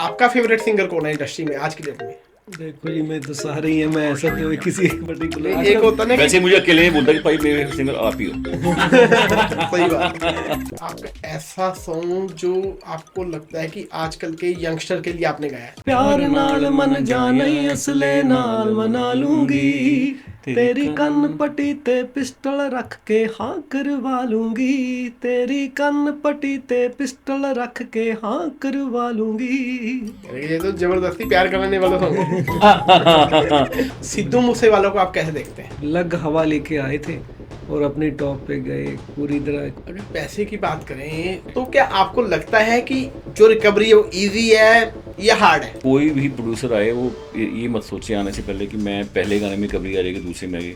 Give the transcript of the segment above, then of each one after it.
आपका favourite singer कौन है इंडस्ट्री में आज की डेट में? देखो जी, मैं तो सारे ही है, मैं ऐसा कोई किसी पर्टिकुलर एक होता ना वैसे मुझे अकेले नहीं बोलता कि भाई मेरे सिंगर आप ही हो। सही बात है। आपका ऐसा सॉन्ग जो आपको लगता है कि आजकल के यंगस्टर के लिए आपने गाया है? प्यार नाल मन जाने असले नाल मना लूंगी, तेरी कन पट्टी ते पिस्टल रख के हाँ करवा लूंगी, तेरी कन पट्टी ते पिस्टल रख के हाँ करवा लूंगी। ये तो जबरदस्ती प्यार करने वाला सॉन्ग है। सिद्धू मूसे वालों को आप कैसे देखते हैं? लग हवा लेके आए थे और अपने टॉप पे गए पूरी तरह। अगर पैसे की बात करें तो क्या आपको लगता है कि जो रिकवरी है वो इजी है या हार्ड है? कोई भी प्रोड्यूसर आए वो ये मत सोचे आने से पहले कि मैं पहले गाने में कवरी आ जाएगी, दूसरे में आएगी।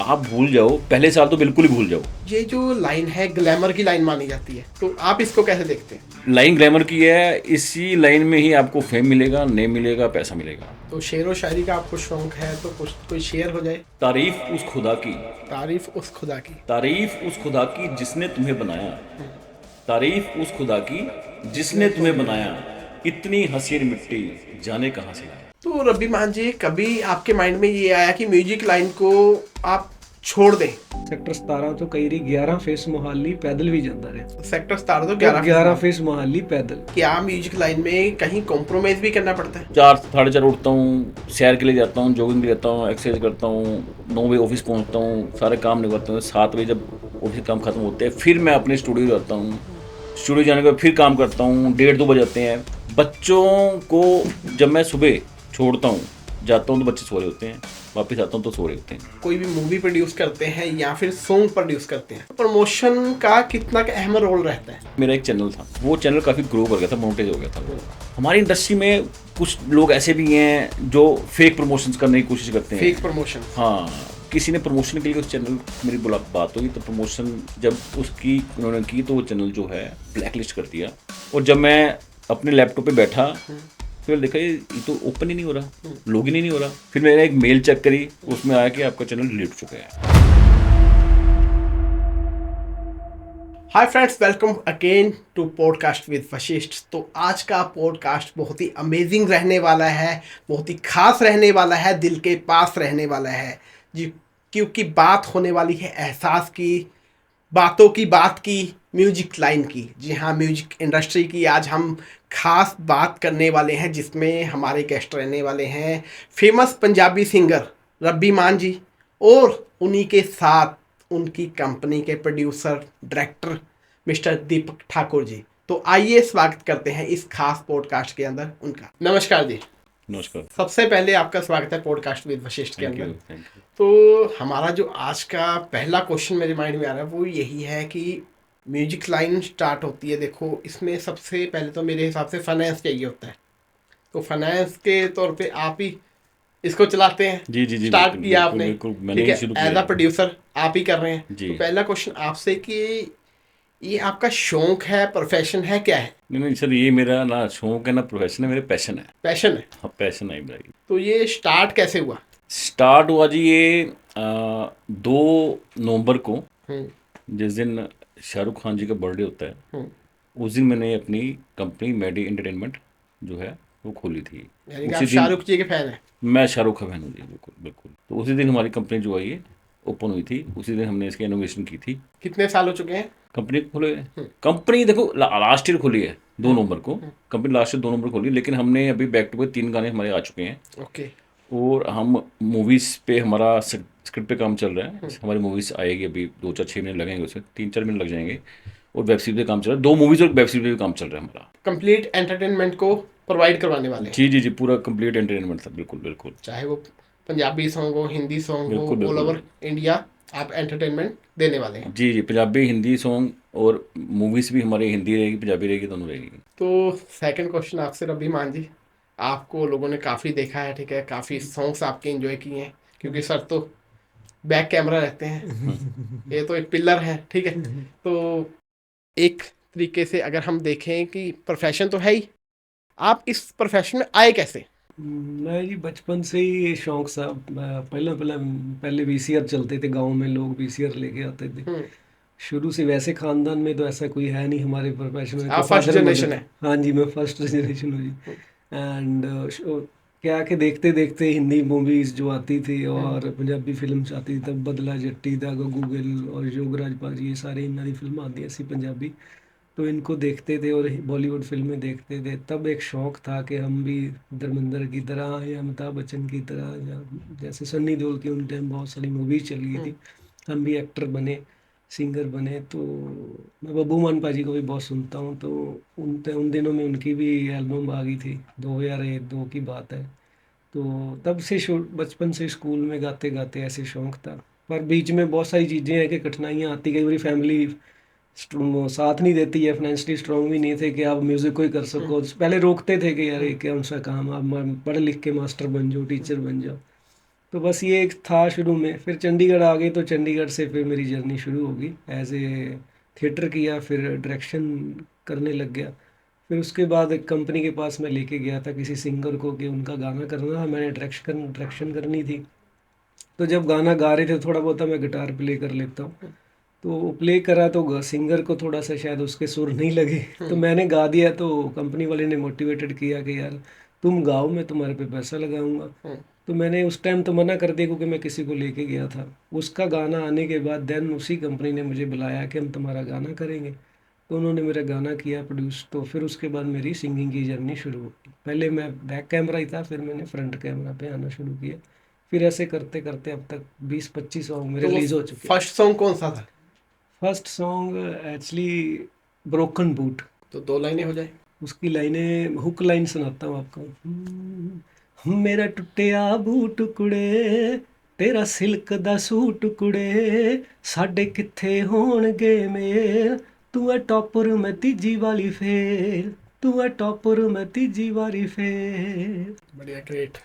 आप भूल जाओ, पहले साल तो बिल्कुल ही भूल जाओ। ये जो लाइन है ग्लैमर की लाइन मानी जाती है, तो आप इसको कैसे देखते हैं? लाइन ग्लैमर की है, इसी लाइन में ही आपको फेम मिलेगा, नेम मिलेगा, पैसा मिलेगा। तो शेर व शायरी का आपको शौक है तो कुछ कोई शेर हो जाए। तारीफ उस खुदा की, तारीफ उस खुदा की, तारीफ उस खुदा की जिसने तुम्हें बनाया, तारीफ उस खुदा की जिसने तुम्हें बनाया, इतनी हसीन मिट्टी जाने कहाँ से आया। तो रब्बी मान जी, कभी आपके माइंड में ये आया कि म्यूजिक लाइन को आप छोड़ दें? ਸੈਕਟਰ 17 ਤੋਂ ਕਈ ਰੀ 11 ਫੇਸ ਮੁਹਾਲੀ पैदल भी जाता रहे। सेक्टर 17 तो 11 फेस मोहाली पैदल। क्या म्यूजिक लाइन में कहीं कॉम्प्रोमाइज भी करना पड़ता है? 4 साढ़े 4 उठता हूँ, सैर के लिए जाता हूँ, जॉगिंग के लिए जाता हूँ, एक्सरसाइज करता हूँ, 9 बजे ऑफिस पहुँचता हूँ, सारे काम निकलते हैं। 7 बजे जब ऑफिस काम खत्म होते हैं फिर मैं अपने स्टूडियो जाता हूँ। स्टूडियो जाने के बाद फिर काम करता हूँ, 1:30-2 बज जाते हैं। बच्चों को जब मैं सुबह छोड़ता हूँ, जाता हूँ तो बच्चे सो रहे होते हैं, वापस आता हूँ तो सो रहे होते हैं। कोई भी मूवी प्रोड्यूस करते हैं या फिर सॉन्ग प्रोड्यूस करते हैं, प्रमोशन का कितना का अहम रोल रहता है? मेरा एक चैनल था, वो चैनल काफ़ी ग्रो कर गया था, मोनेटाइज हो गया था वो। हमारी इंडस्ट्री में कुछ लोग ऐसे भी हैं जो फेक प्रमोशंस करने की कोशिश करते हैं। Fake promotion? हाँ, किसी ने प्रमोशन के लिए उस चैनल मेरी बात हुई तो प्रमोशन जब उसकी उन्होंने की तो वो चैनल जो है ब्लैक लिस्ट कर दिया। और जब मैं अपने लैपटॉप पे बैठा फिर देखा ये तो ओपन ही नहीं हो रहा, लॉगिन ही नहीं हो रहा। फिर मैंने एक मेल चेक करी, उसमें आया कि आपका चैनल डिलीट हो चुका है। Hi friends, welcome again to podcast with Vashishtha. तो आज का पॉडकास्ट बहुत ही अमेजिंग रहने वाला है, बहुत ही खास रहने वाला है, दिल के पास रहने वाला है जी, क्योंकि बात होने वाली है एहसास की, बातों की बात की, म्यूजिक लाइन की। जी हाँ, म्यूजिक इंडस्ट्री की आज हम खास बात करने वाले हैं, जिसमें हमारे गेस्ट रहने वाले हैं फेमस पंजाबी सिंगर रब्बी मान जी और उन्हीं के साथ उनकी कंपनी के प्रोड्यूसर डायरेक्टर मिस्टर दीपक ठाकुर जी। तो आइए स्वागत करते हैं इस खास पॉडकास्ट के अंदर उनका। नमस्कार जी। नमस्कार। सबसे पहले आपका स्वागत है पॉडकास्ट विद वशिष्ठ के थैंक यू, अंदर। Thank you. तो हमारा जो आज का पहला क्वेश्चन मेरे माइंड में आ रहा है वो यही है कि म्यूजिक लाइन स्टार्ट होती है, देखो इसमें सबसे पहले तो मेरे हिसाब से फाइनेंस चाहिए होता है। तो फाइनेंस के तौर पे आप ही इसको चलाते हैं। जी जी जी, स्टार्ट बिल्कुल, किया बिल्कुल, आपने, बिल्कुल, मैंने ठीक ही है, शुरू एज किया। अ प्रोड्यूसर आप ही कर रहे हैं। जी। तो पहला क्वेश्चन आपसे कि ये आपका शौक है, प्रोफेशन है, क्या है? नहीं सर, ये मेरा ना शौक है ना प्रोफेशन है, मेरे पैशन है। पैशन है। हाँ, पैशन है मेरा। तो ये स्टार्ट कैसे हुआ? स्टार्ट हुआ जी ये 2 नवंबर को, जिस दिन शाहरुख खान जी का बर्थडे होता है, उस दिन मैंने अपनी कंपनी मैडी एंटरटेनमेंट जो है वो खोली थी। यानी कि उसी आप दिन शाहरुख जी के फैन हैं? मैं शाहरुख का फैन हूँ जी, बिल्कुल बिल्कुल। तो उसी दिन हमारी कंपनी जो है ये ओपन हुई थी, उसी दिन हमने इसकी इनोवेशन की थी। कितने साल हो चुके हैं कंपनी खोले? कंपनी देखो लास्ट ईयर खोली है 2 नवंबर को, कंपनी लास्ट ईयर 2 नवंबर खोली, लेकिन हमने अभी बैक टू बैक 3 गाने हमारे आ चुके हैं। ओके। और हम मूवीज़ पे हमारा स्क्रिप्ट पे काम चल रहा है। हमारी मूवीज़ आएगी अभी 2-4-6 महीने लगेंगे, उसे 3-4 महीने लग जाएंगे। और वेब सीरीज पे काम चल रहा है, 2 मूवीज़ और वेब सीरीज पे भी काम चल रहा है हमारा। कंप्लीट एंटरटेनमेंट को प्रोवाइड करवाने वाले हैं। जी जी जी, पूरा कंप्लीट एंटरटेनमेंट था, बिल्कुल बिल्कुल। चाहे वो पंजाबी सॉन्ग हो, हिंदी सॉन्ग हो, बिल्कुल, ऑल बिल्कुल। ओवर इंडिया आप एंटरटेनमेंट देने वाले हैं। जी जी, पंजाबी हिंदी सॉन्ग और मूवीज़ भी हमारी हिंदी रहेगी, पंजाबी रहेगी, दोनों रहेगी। तो सेकंड क्वेश्चन आपसे रब्बी मान जी, आपको लोगों ने काफ़ी देखा है, ठीक है, काफ़ी सॉन्ग्स आपके एंजॉय किए हैं, क्योंकि सर तो बैक कैमरा रहते हैं, ये तो एक पिलर है, ठीक है। तो एक तरीके से अगर हम देखें कि प्रोफेशन तो है ही, आप इस प्रोफेशन में आए कैसे? मैं जी बचपन से ही ये शौक सा, पहले वीसीआर चलते थे गांव में, लोग वीसीआर लेके आते थे। शुरू से वैसे खानदान में तो ऐसा कोई है नहीं हमारे प्रोफेशन में। आप फर्स्ट जनरेशन है? हाँ जी, मैं फर्स्ट जनरेशन हूँ जी। एंड क्या कि देखते देखते हिंदी मूवीज़ जो आती थी और पंजाबी फिल्म्स आती थी, तब बदला जट्टी, दागा गूगल और योगराज पाजी, ये सारे इन्हों की फिल्म आती सी पंजाबी, तो इनको देखते थे और बॉलीवुड फिल्में देखते थे। तब एक शौक़ था कि हम भी धर्मेंद्र की तरह या अमिताभ बच्चन की तरह, या जैसे सन्नी देओल की उन टाइम बहुत सारी मूवीज़ चल गई थी, हम भी एक्टर बने, सिंगर बने। तो मैं बब्बू मान पाजी को भी बहुत सुनता हूँ, तो उन दिनों में उनकी भी एल्बम आ गई थी, 2001-2 की बात है। तो तब से बचपन से स्कूल में गाते गाते ऐसे शौक़ था। पर बीच में बहुत सारी चीज़ें हैं कि कठिनाइयाँ आती, कई बार फैमिली साथ नहीं देती है, फाइनेंशियली स्ट्रॉन्ग भी नहीं थे कि आप म्यूज़िक को ही कर सको। पहले रोकते थे कि यार ये कौन सा काम, आप पढ़ लिख के मास्टर बन जाओ, टीचर बन जाओ। तो बस ये एक था शुरू में। फिर चंडीगढ़ आ गए, तो चंडीगढ़ से फिर मेरी जर्नी शुरू होगी। एज ए थिएटर किया, फिर डायरेक्शन करने लग गया। फिर उसके बाद एक कंपनी के पास मैं लेके गया था किसी सिंगर को कि उनका गाना करना है, मैंने डायरेक्शन करनी थी। तो जब गाना गा रहे थे, थोड़ा बहुत मैं गिटार प्ले कर लेता हूँ, तो प्ले करा तो सिंगर को थोड़ा सा शायद उसके सुर नहीं लगे, तो मैंने गा दिया। तो कंपनी वाले ने मोटिवेटेड किया कि यार तुम गाओ, मैं तुम्हारे पे पैसा लगाऊंगा। तो मैंने उस टाइम तो मना कर दिया, क्योंकि मैं किसी को लेके गया था। उसका गाना आने के बाद देन उसी कंपनी ने मुझे बुलाया कि हम तुम्हारा गाना करेंगे। तो उन्होंने मेरा गाना किया प्रोड्यूस। तो फिर उसके बाद मेरी सिंगिंग की जर्नी शुरू हो गई। पहले मैं बैक कैमरा ही था, फिर मैंने फ्रंट कैमरा पे आना शुरू किया। फिर ऐसे करते करते अब तक 20-25 सॉन्ग मेरे रिलीज हो चुके हैं। फर्स्ट सॉन्ग कौन सा था? First song actually broken boot. तो 2 लाइनें हो जाए। उसकी लाइनें, हुक लाइन सुनाता हूँ आपको। मेरा टुटिया बूट कुड़े, तेरा सिल्क दा सूट कुड़े, साडे किथे होणगे मेल, तू है टॉपर मैं तीजी वाली फेल, तू है टॉपर मैं तीजी वाली फेल। बढ़िया, ग्रेट।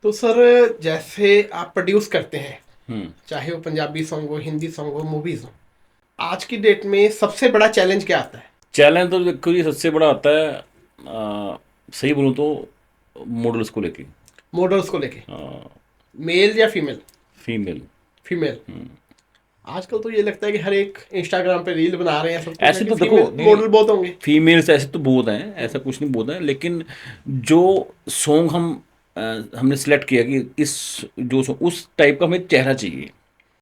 तो सर, जैसे आप प्रोड्यूस करते हैं, चाहे वो पंजाबी सॉन्ग हो, हिंदी सॉन्ग हो, मूवीज हो, आज की डेट में सबसे बड़ा चैलेंज क्या आता है? चैलेंज तो देखो जी, सबसे बड़ा आता है सही बोलूँ तो मॉडल्स को लेके। मॉडल्स को लेके? मेल या फीमेल? फीमेल। फीमेल। आजकल तो ये लगता है कि हर एक इंस्टाग्राम पे रील बना रहे हैं सब, ऐसे तो देखो मॉडल बहुत होंगे। फीमेल्स ऐसे तो बहुत हैं, ऐसा कुछ नहीं बहुत है, लेकिन जो सॉन्ग हमने सेलेक्ट किया कि इस जो उस टाइप का हमें चेहरा चाहिए,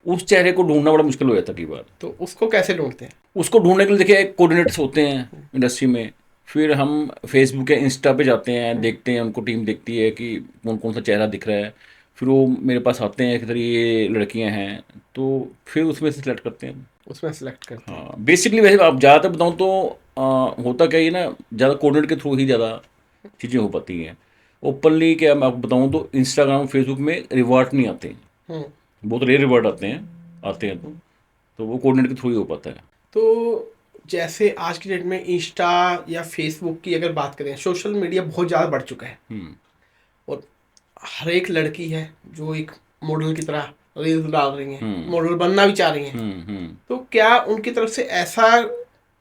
उस चेहरे को ढूंढना बड़ा मुश्किल हो जाता है कई बार। तो उसको कैसे ढूंढते हैं? उसको ढूंढने के लिए देखिए कोऑर्डिनेटर्स होते हैं इंडस्ट्री में। फिर हम फेसबुक या इंस्टा पे जाते हैं, देखते हैं, उनको टीम देखती है कि कौन कौन सा चेहरा दिख रहा है। फिर वो मेरे पास आते हैं कि सर ये लड़कियां हैं, तो फिर उसमें से सिलेक्ट करते हैं। उसमें सेलेक्ट करते हैं। हाँ, बेसिकली वैसे आप ज़्यादातर बताऊँ तो होता क्या है ना, ज़्यादा कोऑर्डिनेटर के थ्रू ही ज़्यादा चीज़ें हो पाती हैं। ओपनली क्या मैं आपको बताऊँ तो इंस्टाग्राम फेसबुक में रिवार्ड नहीं आते, बहुत रेयर रिवार्ड आते हैं, तो वो कोऑर्डिनेटर के थ्रू ही हो पाता है। तो जैसे आज की डेट में इंस्टा या फेसबुक की अगर बात करें, सोशल मीडिया बहुत ज़्यादा बढ़ चुका है, और हर एक लड़की है जो एक मॉडल की तरह रील्स डाल रही हैं, मॉडल बनना भी चाह रही हैं। तो क्या उनकी तरफ से ऐसा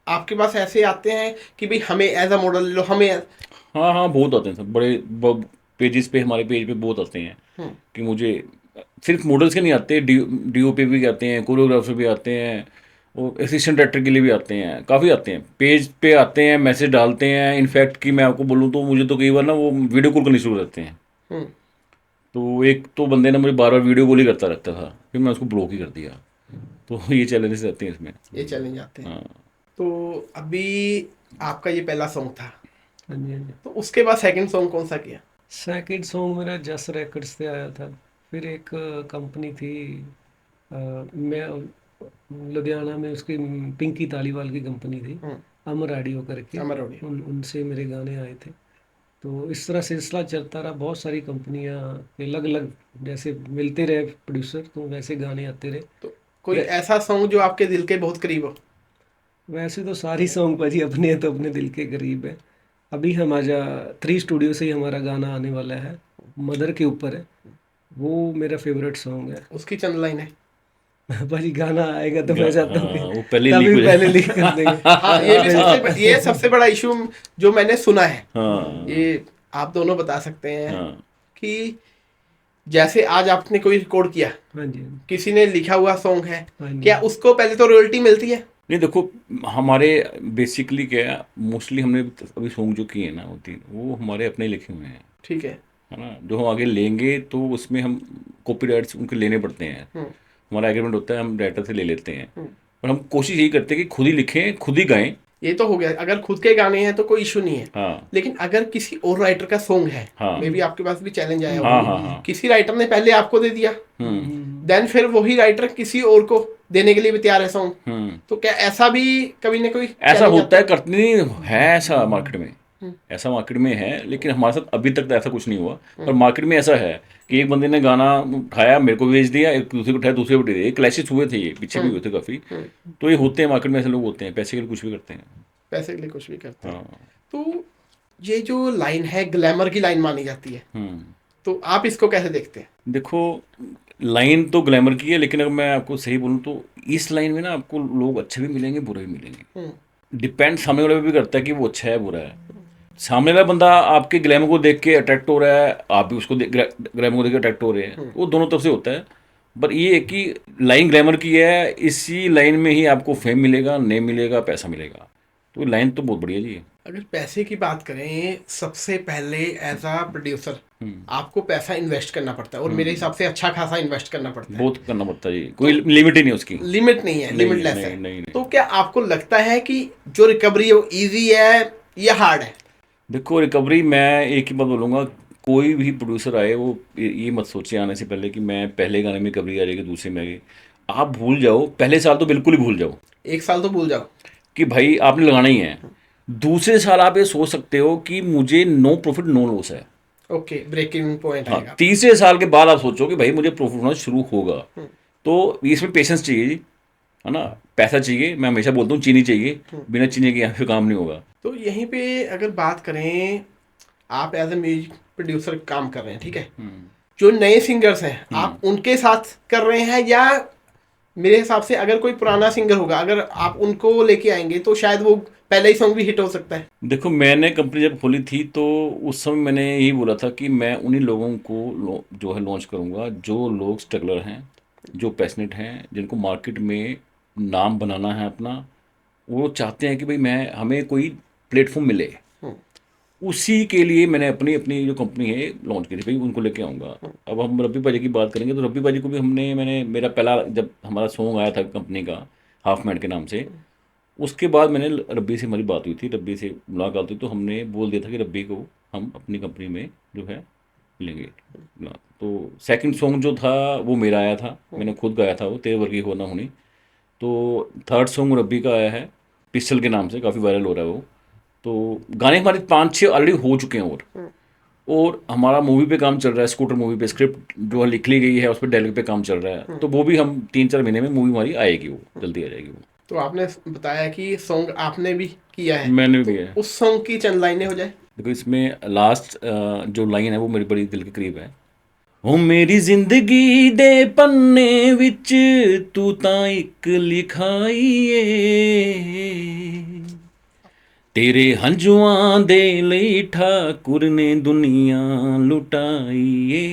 आपके पास ऐसे आते हैं कि भाई हमें एज अ मॉडल लो, हमें? हाँ, बहुत आते हैं सब, बड़े पेजेस पे, हमारे पेज पे बहुत आते हैं कि मुझे सिर्फ मॉडल्स के नहीं आते, DOP भी आते हैं, कोरियोग्राफर भी आते हैं, और असिस्टेंट डायरेक्टर के लिए भी आते हैं, काफ़ी आते हैं, पेज पे आते हैं, मैसेज डालते हैं। इनफैक्ट कि मैं आपको बोलूँ तो मुझे तो कई बार ना वो वीडियो कॉल करनी शुरू करते हैं। तो एक तो बंदे ने मुझे बार बार वीडियो कॉल ही करता रहता था, फिर मैं उसको ब्लॉक ही कर दिया। तो ये चैलेंजेस रहते हैं इसमें, ये चैलेंज आते हैं। हाँ। तो अभी आपका ये पहला सॉन्ग था, हाँ जी, हाँ जी। तो उसके बाद सेकंड सॉन्ग कौन सा किया? सेकंड सॉन्ग मेरा जस रिकॉर्ड्स से आया था। फिर एक कंपनी थी, मैं लुधियाना में, उसकी पिंकी तालीवाल की कंपनी थी, अमर ऑडियो करके, अमर ऑडियो। उनसे मेरे गाने आए थे। तो इस तरह सिलसिला चलता रहा। बहुत सारी कंपनियां अलग अलग जैसे मिलते रहे प्रोड्यूसर, तो वैसे गाने आते रहे। तो कोई ऐसा सॉन्ग जो आपके दिल के बहुत करीब हो? वैसे तो सारी सॉन्ग भाजी अपने हैं, तो अपने दिल के करीब है। अभी हमारा 3 स्टूडियो से ही हमारा गाना आने वाला है, मदर के ऊपर है, वो मेरा फेवरेट सॉन्ग है। उसकी चंद लाइन है? भाजी गाना आएगा तो मैं चाहता हूँ कि वो पहले तभी लीक हो पहले लीक कर देंगे। हाँ, ये सबसे बड़ा इशू जो मैंने सुना है। हाँ, ये आप दोनों बता सकते हैं हाँ, कि जैसे आज आपने कोई रिकॉर्ड किया, हाँ जी, किसी ने लिखा हुआ सॉन्ग है, हाँ जी। क्या उसको पहले तो रॉयल्टी मिलती है? नहीं देखो, हमारे बेसिकली क्या है, मोस्टली हमने अभी सॉन्ग जो किए हैं ना वो तीन, वो हमारे अपने लिखे हुए हैं, ठीक है। है ना। जो हम आगे लेंगे तो उसमें हम कॉपीराइट्स उनके लेने पड़ते हैं, हमारा एग्रीमेंट होता है, हम राइटर से ले लेते हैं। और हम कोशिश यही करते हैं कि खुद ही लिखें, खुद ही गाएं। ये तो हो गया, अगर खुद के गाने हैं तो कोई इशू नहीं है। हाँ लेकिन अगर किसी और राइटर का सॉन्ग है, हाँ मे बी आपके पास भी चैलेंज आया हाँ होगा, हाँ हाँ। किसी राइटर ने पहले आपको दे दिया, देन फिर वही राइटर किसी और को देने के लिए भी तैयार है सॉन्ग, तो क्या ऐसा भी कभी ना कोई ऐसा challenge होता आता है, करते नहीं है, ऐसा मार्केट में, ऐसा मार्केट में है, लेकिन हमारे साथ अभी तक तो ऐसा कुछ नहीं हुआ। पर मार्केट में ऐसा है कि एक बंदे ने गाना उठाया, मेरे को भेज दिया, एक दूसरे को उठाया, दूसरे को भेज दिया। क्लैशेस हुए थे, ये पीछे भी हुए थे काफ़ी। तो ये होते हैं मार्केट में, ऐसे लोग होते हैं, पैसे के लिए कुछ भी करते हैं। पैसे के लिए कुछ भी करते हैं। हाँ। तो ये जो लाइन है ग्लैमर की लाइन मानी जाती है, हम्म। तो आप इसको कैसे देखते हैं? देखो, लाइन तो ग्लैमर की है, लेकिन अगर मैं आपको सही बोलूँ तो इस लाइन में ना आपको लोग अच्छे भी मिलेंगे, बुरे भी मिलेंगे। डिपेंड सामने वाले पे भी करता है कि वो अच्छा है बुरा है। सामने वाला बंदा आपके ग्लैमर को देख के अट्रैक्ट हो रहा है, आप भी उसको ग्लैमर को देख के अट्रैक्ट हो रहे हैं, वो दोनों तरफ से होता है। पर ये है कि लाइन ग्लैमर की है, इसी लाइन में ही आपको फेम मिलेगा, नेम मिलेगा, पैसा मिलेगा। तो लाइन तो बहुत बढ़िया जी है। अगर पैसे की बात करें, सबसे पहले एज अ प्रोड्यूसर आपको पैसा इन्वेस्ट करना पड़ता है, और मेरे हिसाब से अच्छा खासा इन्वेस्ट करना पड़ता है। बहुत करना पड़ता है जी, कोई लिमिट ही नहीं उसकी। लिमिट नहीं है, नहीं, लिमिटलेस नहीं, है। नहीं, नहीं। तो क्या आपको लगता है कि जो रिकवरी है वो इजी है या हार्ड है? देखो, रिकवरी मैं एक ही बात बोलूँगा, कोई भी प्रोड्यूसर आए वो ये मत सोचे आने से पहले कि मैं पहले गाने में रिकवरी आ जाएगी, दूसरे में आ गई। आप भूल जाओ, पहले साल तो बिल्कुल ही भूल जाओ एक साल तो भूल जाओ कि भाई आपने लगाना ही है। दूसरे साल आप ये सोच सकते हो कि मुझे नो प्रॉफिट नो लॉस है। ओके, ब्रेकिंग पॉइंट हाँ, आएगा। तीसरे साल के बाद आप सोचो कि भाई मुझे प्रॉफिट होना शुरू होगा। तो इसमें पेशेंस चाहिए जी, है ना। पैसा चाहिए, मैं हमेशा बोलता हूँ चीनी चाहिए, बिना चीनी के यहाँ पे काम नहीं होगा। तो यहीं पे अगर बात करें, आप एज ए म्यूजिक प्रोड्यूसर काम कर रहे हैं, ठीक है, जो नए सिंगर्स हैं आप उनके साथ कर रहे हैं, या मेरे हिसाब से अगर कोई पुराना सिंगर होगा, अगर आप उनको लेके आएंगे तो शायद वो पहले ही सॉन्ग भी हिट हो सकता है? देखो, मैंने कंपनी जब खोली थी तो उस समय मैंने यही बोला था कि मैं उन्हीं लोगों को जो है लॉन्च करूंगा जो लोग स्ट्रगलर हैं, जो पैशनेट हैं, जिनको मार्केट में नाम बनाना है अपना। वो चाहते हैं कि भाई मैं हमें कोई प्लेटफॉर्म मिले। उसी के लिए मैंने अपनी अपनी जो कंपनी है लॉन्च की थी, भाई उनको लेके आऊँगा। अब हम रब्बी भाजी की बात करेंगे तो रब्बी भाजी को भी मैंने मेरा पहला जब हमारा सॉन्ग आया था कंपनी का, हाफ मैड के नाम से, उसके बाद मैंने रब्बी से हमारी बात हुई थी, रब्बी से मुलाकात हुई, तो हमने बोल दिया था कि रब्बी को हम अपनी कंपनी में जो है लेंगे। तो सेकंड सॉन्ग जो था वो मेरा आया था, मैंने खुद गाया था, वो तेरे वर्गी होना होनी। तो थर्ड सॉन्ग रब्बी का आया है, पिस्टल के नाम से, काफ़ी वायरल हो रहा है वो। तो गाने हमारे 5-6 ऑलरेडी हो चुके हैं, और हमारा मूवी पे काम चल रहा है, स्कूटर मूवी पे स्क्रिप्ट जो है लिख ली गई है, उस पर डायलॉग पे काम चल रहा है। तो वो भी हम 3-4 महीने में मूवी हमारी आएगी, वो जल्दी आ जाएगी वो। तो आपने बताया कि सॉन्ग आपने भी किया है, मैंने भी किया है। उस सॉन्ग की चंद लाइनें हो जाए। देखो, इसमें लास्ट जो लाइन है वो मेरी बड़ी दिल के करीब है। हो मेरी जिंदगी दे पन्ने विच तू तां इक लिखाई ਏ, तेरे हंजुआं दे लई ठाकुर ने दुनिया लुटाई ਏ,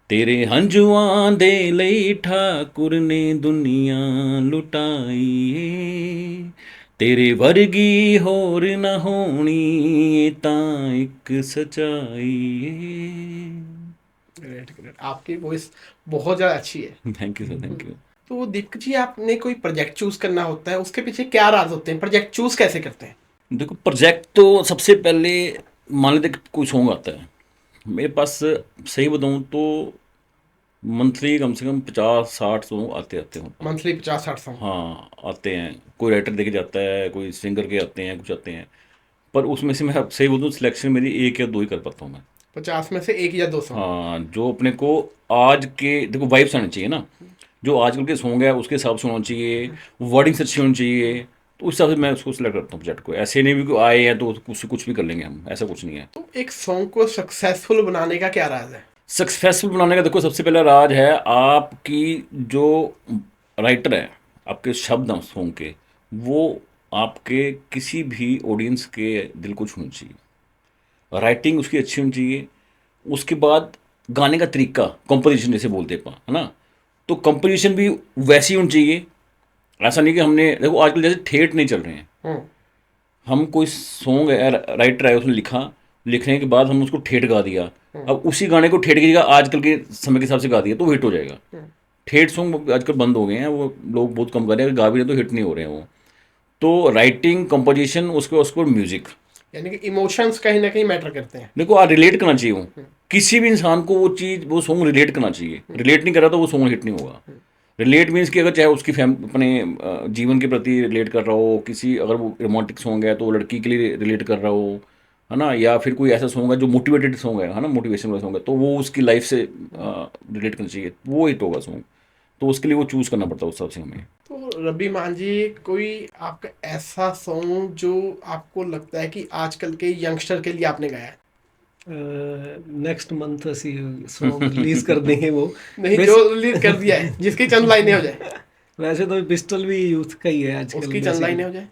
तेरे हंजुआं दे लई ठाकुर ने दुनिया लुटाई ਏ, तेरे वर्गी होर ना होनी ये तां इक सच्चाई ਏ। ग्रेट ग्रेट, आपकी वॉइस बहुत ज़्यादा अच्छी है। Thank you sir, thank you. तो दीपक जी, आपने कोई प्रोजेक्ट चूज करना होता है, उसके पीछे क्या राज होते हैं? प्रोजेक्ट चूज कैसे करते हैं? देखो, प्रोजेक्ट तो सबसे पहले मान लेते कि कोई सॉन्ग आता है मेरे पास, सही बताऊँ तो मंथली कम से कम 50-60 सॉन्ग आते हों। Monthly 50-60 song? हाँ, आते हैं। कोई राइटर देके जाता है, कोई सिंगर के आते हैं, कुछ आते हैं। पर उसमें से मैं सही बोलूँ, सिलेक्शन मेरी 1 या 2 ही कर पाता हूँ मैं। 50 में से 1 या 2 सॉन्ग? हाँ, जो अपने को आज के, देखो वाइब्स आनी चाहिए ना, जो आजकल के सॉन्ग है उसके हिसाब से होना चाहिए, वर्डिंग्स अच्छी होनी चाहिए। तो उस हिसाब से मैं उसको सिलेक्ट करता हूँ प्रोजेक्ट को। ऐसे नहीं भी कोई आए हैं तो उससे कुछ भी कर लेंगे हम, ऐसा कुछ नहीं है। तो एक सॉन्ग को सक्सेसफुल बनाने का क्या राज है? सक्सेसफुल बनाने का देखो सबसे पहला राज है आपकी जो राइटर है, आपके शब्द हैं सॉन्ग के, वो आपके किसी भी ऑडियंस के दिल को छूने चाहिए। राइटिंग उसकी अच्छी होनी चाहिए। उसके बाद गाने का तरीका, कंपोजिशन जैसे बोलते हैं है ना, तो कंपोजिशन भी वैसी होनी चाहिए ऐसा नहीं कि हमने, देखो आजकल जैसे ठेठ नहीं चल रहे हैं, हम्म, हम कोई सॉन्ग है, राइटर है, उसने लिखा, लिखने के बाद हमने उसको ठेठ गा दिया, अब उसी गाने को ठेठ की जगह आजकल के समय के हिसाब से गा दिया तो हिट हो जाएगा। ठेठ सॉन्ग आजकल बंद हो गए हैं, वो लोग बहुत कम कर रहे हैं, गा भी रहे तो हिट नहीं हो रहे हैं वो। तो राइटिंग, कंपोजिशन, उसके उसको म्यूजिक, यानी कि इमोशंस कहीं ना कहीं मैटर करते हैं। देखो आज रिलेट करना चाहिए वो, किसी भी इंसान को वो चीज़, वो सॉन्ग रिलेट करना चाहिए, रिलेट नहीं कर रहा तो वो सॉन्ग हिट नहीं होगा। रिलेट मीन्स कि अगर चाहे उसकी अपने जीवन के प्रति रिलेट कर रहा हो, किसी, अगर वो रोमांटिक सॉन्ग है तो लड़की के लिए रिलेट कर रहा हो, है ना, या फिर कोई ऐसा सॉन्ग है जो मोटिवेटेड सॉन्ग है ना, मोटिवेशन वाला सॉन्ग है, तो वो उसकी लाइफ से रिलेट करना चाहिए, वो हिट होगा सॉन्ग। तो उसके लिए वो चूज़ करना पड़ता है उस हिसाब से हमें। तो रब्बी मान जी, कोई आपका ऐसा सॉन्ग जो आपको लगता है कि आजकल के यंगस्टर के लिए आपने गाया है? नेक्स्ट मंथ ਅਸੀਂ सॉन्ग रिलीज कर देंगे वो। नहीं, जो रिलीज कर दिया है, जिसकी चंद लाइनें हो जाए, वैसे तो पिस्टल भी यूथ का ही है आजकल। उसकी चंद लाइनें हो जाए।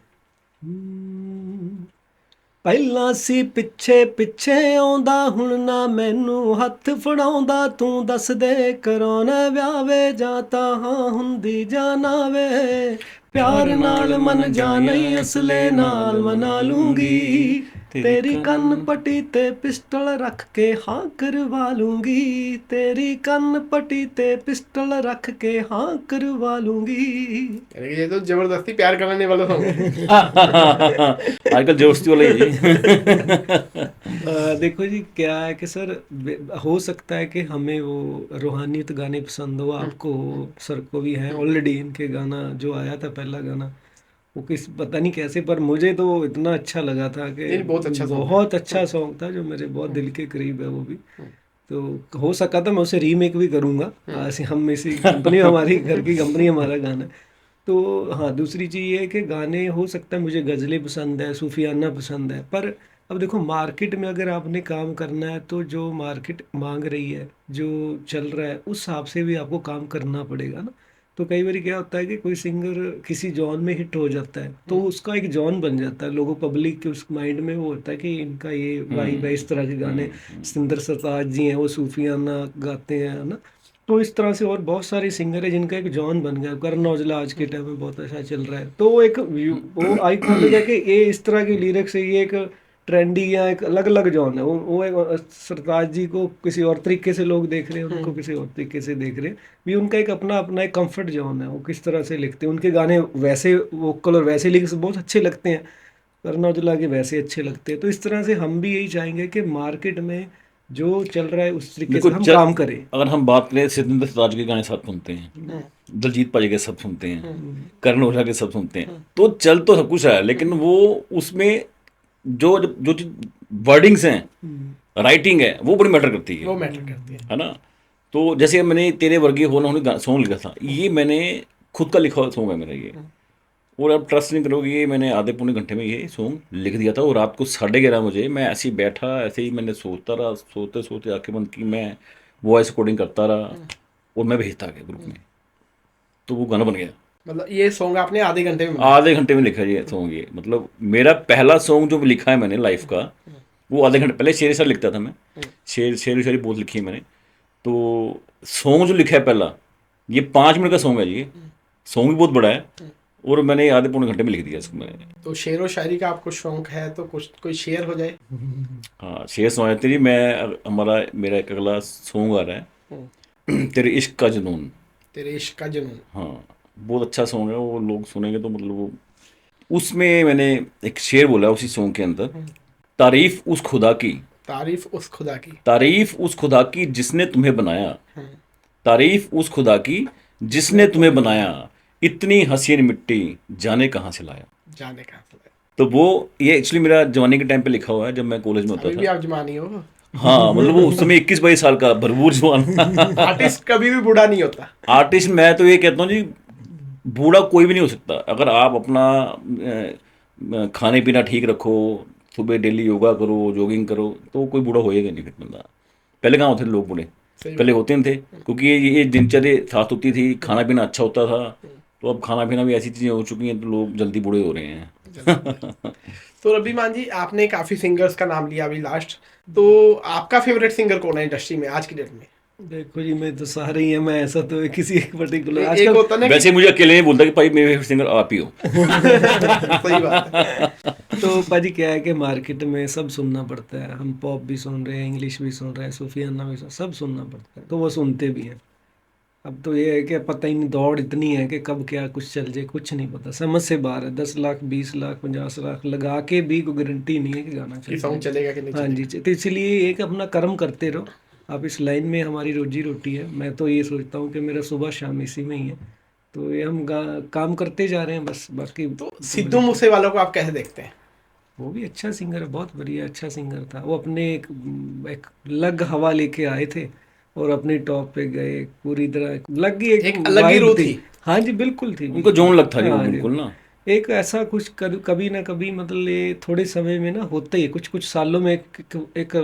ਪਹਿਲਾਂ ਸੀ ਪਿੱਛੇ ਪਿੱਛੇ ਆਉਂਦਾ, ਹੁਣ ਨਾ ਮੈਨੂੰ ਹੱਥ ਫੜਾਉਂਦਾ, ਤੂੰ ਦੱਸ ਦੇ ਕਰਾਉਣਾ ਵਿਆਹ ਵੇ ਜਾਂ ਤਾਂ ਹਾਂ ਹੁੰਦੀ ਜਾਂ ਨਾ ਵੇ, ਪਿਆਰ ਨਾਲ ਮਨ ਜਾਣੀ ਅਸਲੇ ਨਾਲ ਮਨਾ ਲੂੰਗੀ, तेरी कन पटी ते पिस्टल रख के हाँ करवा लूंगी, तेरी कन पटी ते पिस्टल रख के हाँ करवा लूंगी। यानी कि ये तो जबरदस्ती प्यार कराने वाला सॉन्ग है। आजकल जोस्ती वाला ही है। देखो जी क्या है कि सर, हो सकता है कि हमें वो रूहानियत गाने पसंद हो, आपको सर को भी है ऑलरेडी। इनके गाना जो आया था पहला गाना, वो किस पता नहीं कैसे, पर मुझे तो इतना अच्छा लगा था कि नहीं, बहुत अच्छा song है। बहुत अच्छा सॉन्ग था, जो मेरे बहुत दिल के करीब है वो भी। तो हो सका था मैं उसे रीमेक भी करूँगा, ऐसे हम इसी कंपनी, हमारी घर की कंपनी, हमारा गाना है। तो हाँ, दूसरी चीज़ ये है कि गाने हो सकता है मुझे गज़लें पसंद है, सूफियाना पसंद है, पर अब देखो मार्केट में अगर आपने काम करना है तो जो मार्केट मांग रही है, जो चल रहा है, उस हिसाब से भी आपको काम करना पड़ेगा ना। तो कई बार क्या होता है कि कोई सिंगर किसी जॉन में हिट हो जाता है तो उसका एक जॉन बन जाता है, लोगों पब्लिक के उस माइंड में वो होता है कि इनका ये वाइब है, इस तरह के गाने। सतिंदर सरताज जी हैं, वो सूफियाना गाते हैं, है ना। तो इस तरह से और बहुत सारे सिंगर है जिनका एक जॉन बन गया। करण औजला आज के टाइम में बहुत अच्छा चल रहा है, तो वो एक वो आइकॉनिक है कि ये इस तरह की लिरिक्स है, ये एक ट्रेंडी या एक अलग अलग जॉन है। वो एक सरताज जी को किसी और तरीके से लोग देख रहे हैं, उनको किसी और तरीके से देख रहे हैं भी। उनका एक अपना अपना एक कंफर्ट जोन है, वो किस तरह से लिखते हैं। उनके गाने वैसे वोकल और वैसे लिरिक्स बहुत अच्छे लगते हैं, करण औजला के वैसे अच्छे लगते हैं। तो इस तरह से हम भी यही चाहेंगे कि मार्केट में जो चल रहा है उस तरीके से हम काम करें। अगर हम बात करें, सतिंदर सरताज के गाने सब सुनते हैं, दलजीत पाजी के सब सुनते हैं, करण औजला के सब सुनते हैं, तो चल तो सब कुछ है, लेकिन वो उसमें जो जो वर्डिंग्स हैं, राइटिंग है, वो बड़ी मैटर करती वो मैटर करती है ना। तो जैसे मैंने तेरे वर्गीय हो ना सॉन्ग लिखा था, ये मैंने खुद का लिखा हुआ सॉन्ग है मेरा ये, और आप ट्रस्ट नहीं करोगे, ये मैंने आधे पौने घंटे में ये सॉन्ग लिख दिया था। और रात को 11:30 बजे मैं ऐसे ही बैठा, ऐसे ही मैंने सोचता रहा, सोते सोते आंखें बंद की, मैं वॉइस कोडिंग करता रहा और मैं भेजता गया ग्रुप में, तो वो गाना बन गया। मतलब ये सॉन्ग आपने आधे घंटे में आधे घंटे में लिखा ये सॉन्ग। ये मतलब मेरा पहला सॉन्ग जो लिखा है मैंने लाइफ का, वो आधे घंटे पहले शेर शायरी लिखता था मैं, शेर शायरी बहुत लिखी है मैंने। तो सॉन्ग जो लिखा है पहला, ये 5 मिनट का सॉन्ग है। ये सॉन्ग भी बहुत बड़ा है और मैंने आधे पौने घंटे में लिख दिया इसको मैंने। तो शेर व शायरी का आपको शौक है तो कुछ कोई शेर हो जाए। हाँ, शेर सुनाए तेरी। मेरा एक अगला सॉन्ग आ रहा है, तेरे इश्क का जुनून। तेरे इश्क का जुनून, हाँ, बहुत अच्छा सॉन्ग है, वो लोग सुनेंगे तो मतलब वो, उसमें मैंने एक शेर बोला उसी सॉन्ग के अंदर, तारीफ उस खुदा की, तारीफ उस खुदा की, तारीफ उस खुदा की जिसने तुम्हें बनाया, तारीफ उस खुदा की जिसने तुम्हें बनाया, इतनी हसीन मिट्टी जाने कहाँ से लाया। जाने कहाँ से लाया। तो वो ये एक्चुअली मेरा जवानी के टाइम पे लिखा हुआ है, जब मैं कॉलेज में होता अभी भी था। आप जवानी हो। हाँ, मतलब वो उस समय 21-22 साल का भरपूर जवान। आर्टिस्ट कभी भी बूढ़ा नहीं होता। आर्टिस्ट, मैं तो ये कहता हूँ जी, बूढ़ा कोई भी नहीं हो सकता अगर आप अपना खाने पीना ठीक रखो, सुबह डेली योगा करो, जॉगिंग करो, तो कोई बूढ़ा होएगा नहीं फिर बंदा। पहले कहाँ होते थे लोग बूढ़े, पहले होते नहीं थे, क्योंकि ये दिनचर्या साथ होती थी, खाना पीना अच्छा होता था। तो अब खाना पीना भी ऐसी चीज़ें हो चुकी हैं तो लोग जल्दी बूढ़े हो रहे हैं। तो रब्बी मान जी, आपने काफ़ी सिंगर्स का नाम लिया अभी लास्ट, तो आपका फेवरेट सिंगर कौन है इंडस्ट्री में आज की डेट में? देखो जी, मैं तो सारे ही हैं, मैं ऐसा तो किसी एक पर्टिकुलर एक आजकल होता ना वैसे मुझे अकेले नहीं बोलता कि भाई मेरे फेवरेट सिंगर आप ही हो। सही बात है। तो पाजी क्या है कि मार्केट में सब सुनना पड़ता है, हम पॉप भी सुन रहे हैं, इंग्लिश भी सुन रहे हैं, सूफियाना भी सब सुनना पड़ता है, तो वो सुनते भी हैं। अब तो ये है कि पता ही नहीं, दौड़ इतनी है कि कब क्या कुछ चल जाए कुछ नहीं पता, समझ से बाहर है। 10 लाख 20 लाख 50 लाख लगा के भी कोई गारंटी नहीं है कि गाना कि चल सॉन्ग जाएगा। चलेगा कि नहीं हाँ जी, चलेगा। तो इसलिए एक अपना कर्म करते रहो आप, इस लाइन में हमारी रोजी रोटी है। मैं तो ये सोचता हूँ कि मेरा सुबह शाम इसी में ही है, तो ये हम काम करते जा रहे हैं बस, बाकी तो तो सिद्धू मिलता है। मूसेवाला को आप कैसे देखते हैं? वो भी अच्छा सिंगर है, बहुत बढ़िया अच्छा सिंगर था वो। अपने एक अलग हवा लेके आए थे और अपने टॉप पे गए, पूरी तरह अलग ही एक एक अलग ही रूह वाइब थी। थी। हाँ जी, बिल्कुल थी, उनको बिल्कुल। जोन लगता जी वो हाँ जी, बिल्कुल ना। एक ऐसा कुछ कभी ना कभी, मतलब ये थोड़े समय में ना होता ही है, कुछ कुछ सालों में एक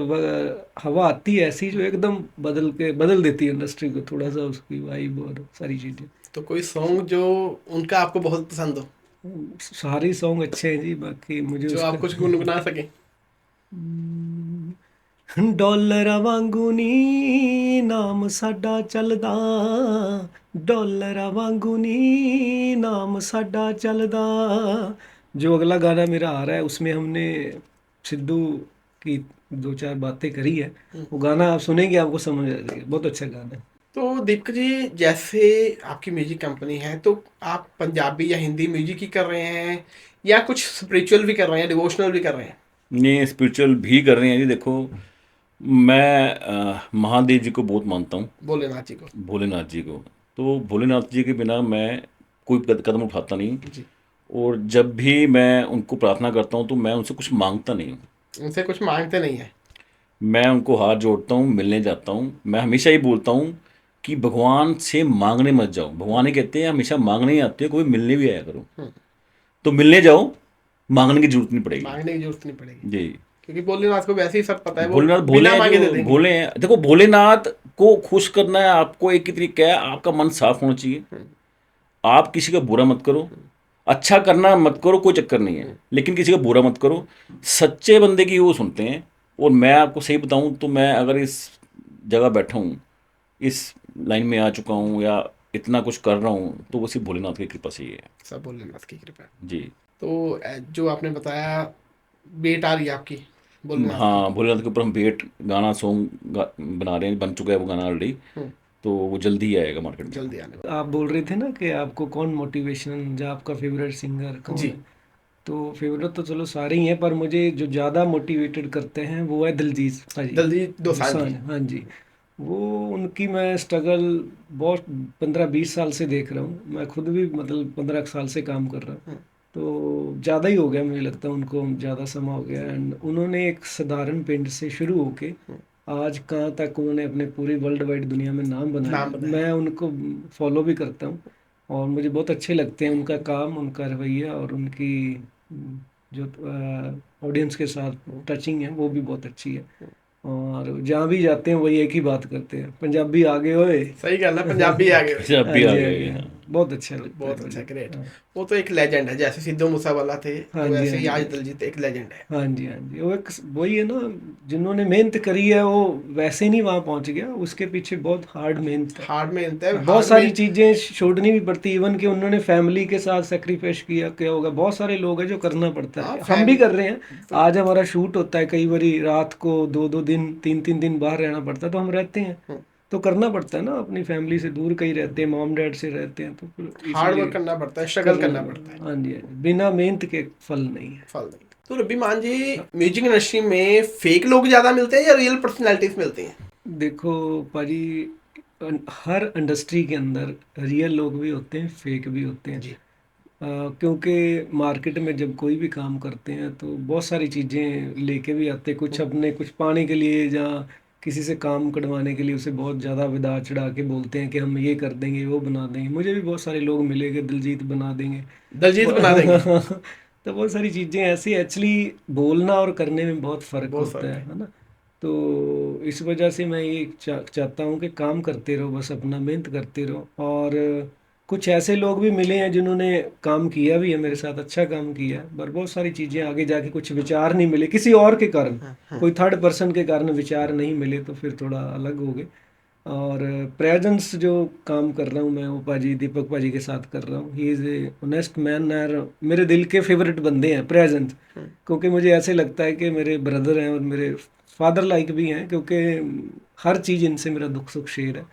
हवा आती है ऐसी जो एकदम बदल देती है इंडस्ट्री को, थोड़ा सा उसकी वाइब और सारी चीज़ें। तो कोई सॉन्ग जो उनका आपको बहुत पसंद हो, सारे सॉन्ग अच्छे हैं जी, बाकी मुझे जो उसका आप कुछ गुनगुना सकें? ਡਾਲਰਾਂ ਵਾਂਗੂ ਨੀ ਨਾਮ ਸਾਡਾ ਚੱਲਦਾ, ਡਾਲਰਾਂ ਵਾਂगू ਨੀ नाम साडा चलदा। जो अगला गाना मेरा आ रहा है उसमें हमने सिद्धू की 2 4 बातें करी है, वो गाना आप सुनेंगे आपको समझ आ जाएगा, बहुत अच्छा गाना है। तो दीपक जी, जैसे आपकी म्यूजिक कंपनी है, तो आप पंजाबी या हिंदी म्यूजिक ही कर रहे हैं या कुछ स्पिरिचुअल भी कर रहे हैं, डिवोशनल भी कर रहे हैं? ये स्पिरिचुअल भी कर रहे हैं जी। देखो मैं महादेव जी को बहुत मानता हूँ, भोलेनाथ जी को। भोलेनाथ जी को। तो भोलेनाथ जी के बिना मैं कोई कदम उठाता नहीं। जी। और जब भी मैं उनको प्रार्थना करता हूँ तो मैं उनसे कुछ मांगता नहीं हूँ। उनसे कुछ मांगते नहीं है। मैं उनको हाथ जोड़ता हूँ, मिलने जाता हूँ। मैं हमेशा ही बोलता हूँ कि भगवान से मांगने मत जाओ। भगवान ही कहते हैं हमेशा मांगने ही आते हैं, कोई मिलने भी आया करो। तो मिलने जाओ, मांगने की जरूरत नहीं पड़ेगी। मांगने की जरूरत नहीं पड़ेगी, जी। क्योंकि भोलेनाथ को वैसे ही सब पता है, वो भोलेनाथ भोले बिना हैं, मांगे दे जो देंगे। भोले हैं। देखो भोलेनाथ को खुश करना है आपको एक ही तरीका है, आपका मन साफ होना चाहिए। आप किसी का बुरा मत करो, अच्छा करना मत करो, कोई चक्कर नहीं है, लेकिन किसी का बुरा मत करो। सच्चे बंदे की वो सुनते हैं। और मैं आपको सही बताऊं तो मैं अगर इस जगह बैठा हूँ, इस लाइन में आ चुका हूँ या इतना कुछ कर रहा हूँ, तो वो सिर्फ भोलेनाथ की कृपा से ही है। सब भोलेनाथ की कृपा है। जी। तो जो आपने बताया, बेट आ रही है आपकी भोलेनाथ की। हाँ, भोलेनाथ के ऊपर हम वेट गाना सॉन्ग बना रहे हैं, बन चुका है वो गाना ऑलरेडी। हम्म, तो वो जल्दी ही आएगा मार्केट में। जल्दी आने आप बोल रहे थे ना कि आपको कौन मोटिवेशन, जो आपका फेवरेट सिंगर वाला। कौन जी। है, तो फेवरेट तो चलो सारे ही हैं, पर मुझे जो ज़्यादा मोटिवेटेड करते हैं वो है दिलजीत भाजी दलजीत दोसांझ जी। दोसांझ। हाँ जी, वो उनकी मैं स्ट्रगल बहुत 15 20 साल से देख रहा हूँ, मैं खुद भी मतलब 15 साल से काम कर रहा हूँ, तो ज़्यादा ही हो गया मुझे लगता है, उनको ज़्यादा समय हो गया। एंड उन्होंने एक साधारण पिंड से शुरू होके आज कहाँ तक उन्होंने अपने पूरी वर्ल्ड वाइड दुनिया में नाम बनाया। नाम बनाया। मैं उनको फॉलो भी करता हूँ और मुझे बहुत अच्छे लगते हैं उनका काम, उनका रवैया और उनकी जो ऑडियंस के साथ टचिंग है वो भी बहुत अच्छी है। और जहाँ भी जाते हैं वही एक ही बात करते हैं, पंजाबी आगे ओए। सही गल है, पंजाबी आ गए। जब हाँ भी आ जी, हाँ गए। जी, हाँ। बहुत अच्छा लगता है बहुत अच्छा, मुझे। ग्रेट। हाँ वो तो एक लेजेंड है, जैसे सिद्धू मूसेवाला थे, हाँ तो जी, वैसे हाँ ही जी, आज दलजीत एक लेजेंड है। हाँ जी, हाँ जी, वो एक वही है ना, जिन्होंने मेहनत करी है वो वैसे नहीं वहाँ पहुँच गया, उसके पीछे बहुत हार्ड मेहनत है, हार्ड मेहनत है, बहुत हार्ड सारी में। चीजें छोड़नी भी पड़ती है, इवन कि उन्होंने फैमिली के साथ सेक्रीफाइस क्या होगा, बहुत सारे लोग हैं जो करना पड़ता हाँ, है, हम भी कर रहे हैं। तो आज हमारा शूट होता है, कई बारी रात को 2 2 दिन 3 3 दिन बाहर रहना पड़ता है, तो हम रहते हैं, तो करना पड़ता है ना, अपनी फैमिली से दूर कहीं रहते हैं, मॉम डैड से रहते हैं, तो फिर हार्ड इसीलिए वर्क करना पड़ता है, स्ट्रगल करना पड़ता है। हाँ जी, हाँ जी, बिना मेहनत के फल नहीं है। फल नहीं। तो रब्बी मान जी, म्यूजिक इंडस्ट्री में फेक लोग ज्यादा मिलते हैं या रियल पर्सनैलिटीज मिलती हैं? देखो पाजी, हर इंडस्ट्री के अंदर रियल लोग भी होते हैं, फेक भी होते हैं। जी। क्योंकि मार्केट में जब कोई भी काम करते हैं तो बहुत सारी चीज़ें लेके भी आते हैं, कुछ अपने कुछ पाने के लिए, या किसी से काम कढ़वाने के लिए उसे बहुत ज़्यादा विदा चढ़ा के बोलते हैं कि हम ये कर देंगे वो बना देंगे। मुझे भी बहुत सारे लोग मिले कि दिलजीत बना देंगे। दलजीत बना देंगे। तो बहुत सारी चीज़ें ऐसी, एक्चुअली बोलना और करने में बहुत फ़र्क बहुत होता फर्क है है। ना। तो इस वजह से मैं ये चाहता हूँ कि काम करते रहो, बस अपना मेहनत करते रहो। और कुछ ऐसे लोग भी मिले हैं जिन्होंने काम किया भी है मेरे साथ, अच्छा काम किया है, पर बहुत सारी चीज़ें आगे जाके कुछ विचार नहीं मिले किसी और के कारण, कोई थर्ड पर्सन के कारण विचार नहीं मिले, तो फिर थोड़ा अलग हो गए। और प्रेजेंस जो काम कर रहा हूँ मैं, वो पाजी दीपक पाजी के साथ कर रहा हूँ। He is a honest man, और मेरे दिल के फेवरेट बंदे हैं प्रेजेंस, क्योंकि मुझे ऐसे लगता है कि मेरे ब्रदर हैं और मेरे फादर लाइक भी हैं, क्योंकि हर चीज़ इनसे मेरा दुख सुख शेयर है।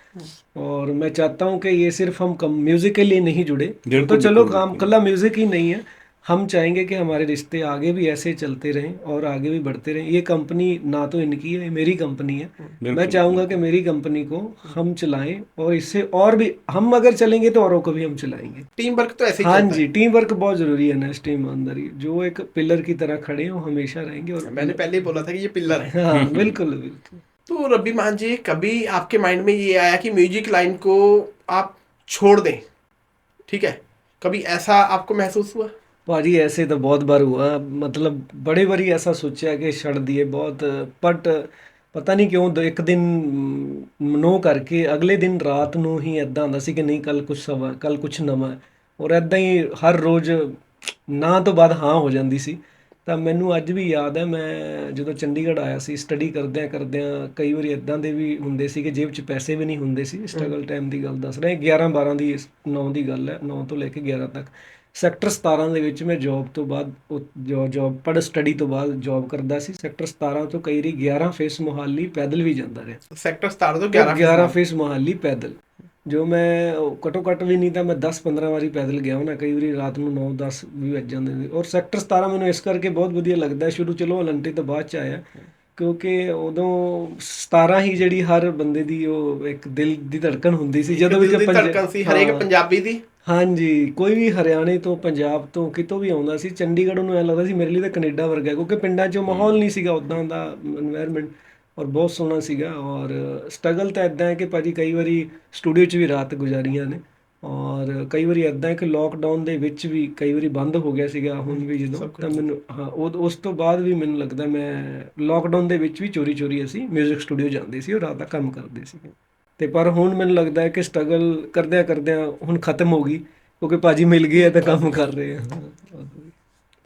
और मैं चाहता हूँ कि ये सिर्फ हम कम म्यूज़िक के लिए नहीं जुड़े, तो बिल्कुल, चलो बिल्कुल, काम बिल्कुल। कला म्यूज़िक ही नहीं है, हम चाहेंगे कि हमारे रिश्ते आगे भी ऐसे चलते रहें और आगे भी बढ़ते रहें। ये कंपनी ना तो इनकी है, ये मेरी कंपनी है। मैं बिल्कुल, चाहूँगा कि बिल्कुल। मेरी कंपनी को हम चलाएं, और इससे और भी हम अगर चलेंगे तो औरों को भी हम चलाएंगे। टीम वर्क तो ऐसे ही हाँ चलता जी, टीम वर्क बहुत ज़रूरी है, नेस्ट ईमानदारी जो एक पिलर की तरह खड़े हैं वो हमेशा रहेंगे। है। मैंने और पहले ही बोला था कि ये पिलर है। हाँ, बिल्कुल बिल्कुल। तो रब्बी मान जी, कभी आपके माइंड में ये आया कि म्यूजिक लाइन को आप छोड़ दें? ठीक है, कभी ऐसा आपको महसूस हुआ? भाजी ऐसे तो बहुत बार हुआ, मतलब बड़े बारी ऐसा सोचा कि छड़ दिए बहुत, बट पता नहीं क्यों एक दिन नो करके अगले दिन रात ਨੂੰ ਹੀ ਇਦਾਂ ਹੁੰਦਾ ਸੀ ਕਿ ਨਹੀਂ ਕੱਲ ਕੁਝ ਸਵਾ ਕੱਲ ਕੁਝ ਨਵਾਂ ਹੈ। ਔਰ ਇਦਾਂ ਹੀ ਹਰ ਰੋਜ਼ ਨਾ ਤੋਂ ਬਾਅਦ ਹਾਂ ਹੋ ਜਾਂਦੀ ਸੀ। ਤਾਂ ਮੈਨੂੰ ਅੱਜ ਵੀ ਯਾਦ ਹੈ, ਮੈਂ ਜਦੋਂ ਚੰਡੀਗੜ੍ਹ ਆਇਆ ਸੀ ਸਟੱਡੀ ਕਰਦਿਆਂ ਕਰਦਿਆਂ ਕਈ ਵਾਰੀ ਇਦਾਂ ਦੇ ਵੀ ਹੁੰਦੇ ਸੀ ਕਿ ਜੇਬ 'ਚ ਪੈਸੇ ਵੀ ਨਹੀਂ ਹੁੰਦੇ ਸੀ। ਸਟਰਗਲ ਟਾਈਮ ਦੀ ਗੱਲ ਦੱਸ ਰਿਹਾ, 11 12 ਦੀ 9 ਦੀ ਗੱਲ ਹੈ, 9 ਤੋਂ ਲੈ ਕੇ 11 ਤੱਕ ਸੈਕਟਰ 17 ਦੇ ਵਿੱਚ ਮੈਂ ਜੌਬ ਤੋਂ ਬਾਅਦ ਜੌਬ ਪੜ੍ਹ ਸਟੱਡੀ ਤੋਂ ਬਾਅਦ ਜੌਬ ਕਰਦਾ ਸੀ। ਸੈਕਟਰ 17 ਤੋਂ ਕਈ ਵਾਰੀ 11 ਫੇਸ ਮੁਹਾਲੀ ਪੈਦਲ ਵੀ ਜਾਂਦਾ ਰਿਹਾ। सेक्टर 17 तो 11 ਫੇਸ ਮੁਹਾਲੀ ਪੈਦਲ, ਜੋ ਮੈਂ ਘੱਟੋ ਘੱਟ ਵੀ ਨਹੀਂ ਤਾਂ ਮੈਂ 10-15 ਵਾਰੀ ਪੈਦਲ ਗਿਆ ਹੋਣਾ। ਕਈ ਵਾਰੀ ਰਾਤ ਨੂੰ 9-10 ਵੀ ਵੱਜ ਜਾਂਦੇ ਨੇ। ਔਰ ਸੈਕਟਰ 17 ਮੈਨੂੰ ਇਸ ਕਰਕੇ ਬਹੁਤ ਵਧੀਆ ਲੱਗਦਾ, ਸ਼ੁਰੂ ਚਲੋ ਅਲੰਟੇ ਤੋਂ ਬਾਅਦ ਚ ਆਇਆ, ਕਿਉਂਕਿ ਉਦੋਂ 17 ਹੀ ਜਿਹੜੀ ਹਰ ਬੰਦੇ ਦੀ ਉਹ ਇੱਕ ਦਿਲ ਦੀ ਧੜਕਣ ਹੁੰਦੀ ਸੀ। ਜਦੋਂ ਵੀ दिल ਕਿ दी धड़कन सी हरेक पंजाबी दी। ਹਾਂਜੀ, ਕੋਈ ਵੀ ਹਰਿਆਣੇ ਤੋਂ ਪੰਜਾਬ ਤੋਂ ਕਿਤੋਂ ਵੀ ਆਉਂਦਾ ਸੀ ਚੰਡੀਗੜ੍ਹ, ਨੂੰ ਐਂ ਲੱਗਦਾ ਸੀ ਮੇਰੇ ਲਈ ਤਾਂ ਕੈਨੇਡਾ ਵਰਗਾ ਹੈ, ਕਿਉਂਕਿ ਪਿੰਡਾਂ 'ਚ ਮਾਹੌਲ ਨਹੀਂ ਸੀਗਾ ਉੱਦਾਂ ਦਾ ਇਨਵਾਇਰਨਮੈਂਟ, ਔਰ ਬਹੁਤ ਸੋਹਣਾ ਸੀਗਾ। ਔਰ ਸਟਰਗਲ ਤਾਂ ਇੱਦਾਂ ਹੈ ਕਿ ਭਾਜੀ ਕਈ ਵਾਰੀ ਸਟੂਡੀਓ 'ਚ ਵੀ ਰਾਤ ਗੁਜ਼ਾਰੀਆਂ ਨੇ, ਔਰ ਕਈ ਵਾਰੀ ਇੱਦਾਂ ਹੈ ਕਿ ਲੋਕਡਾਊਨ ਦੇ ਵਿੱਚ ਵੀ ਕਈ ਵਾਰੀ ਬੰਦ ਹੋ ਗਿਆ ਸੀਗਾ ਹੁਣ ਵੀ ਜਦੋਂ, ਸਭ ਕੁਛ ਤਾਂ ਮੈਨੂੰ ਹਾਂ ਉਸ ਤੋਂ ਬਾਅਦ ਵੀ ਮੈਨੂੰ ਲੱਗਦਾ ਮੈਂ ਲੋਕਡਾਊਨ ਦੇ ਵਿੱਚ ਵੀ ਚੋਰੀ ਚੋਰੀ ਅਸੀਂ ਮਿਊਜ਼ਿਕ ਸਟੂਡੀਓ ਜਾਂਦੇ ਸੀ ਔਰ ਰਾਤ ਦਾ ਕੰਮ ਕਰਦੇ ਸੀਗੇ। ਤੇ ਪਰ ਹੁਣ ਮੈਨੂੰ ਲੱਗਦਾ ਹੈ ਕਿ ਸਟਰਗਲ ਕਰਦਿਆਂ ਕਰਦਿਆਂ ਹੁਣ ਖਤਮ ਹੋ ਗਈ, ਕਿਉਂਕਿ ਭਾਜੀ ਮਿਲ ਗਏ ਹੈ ਤਾਂ ਕੰਮ ਕਰ ਰਹੇ ਹਾਂ।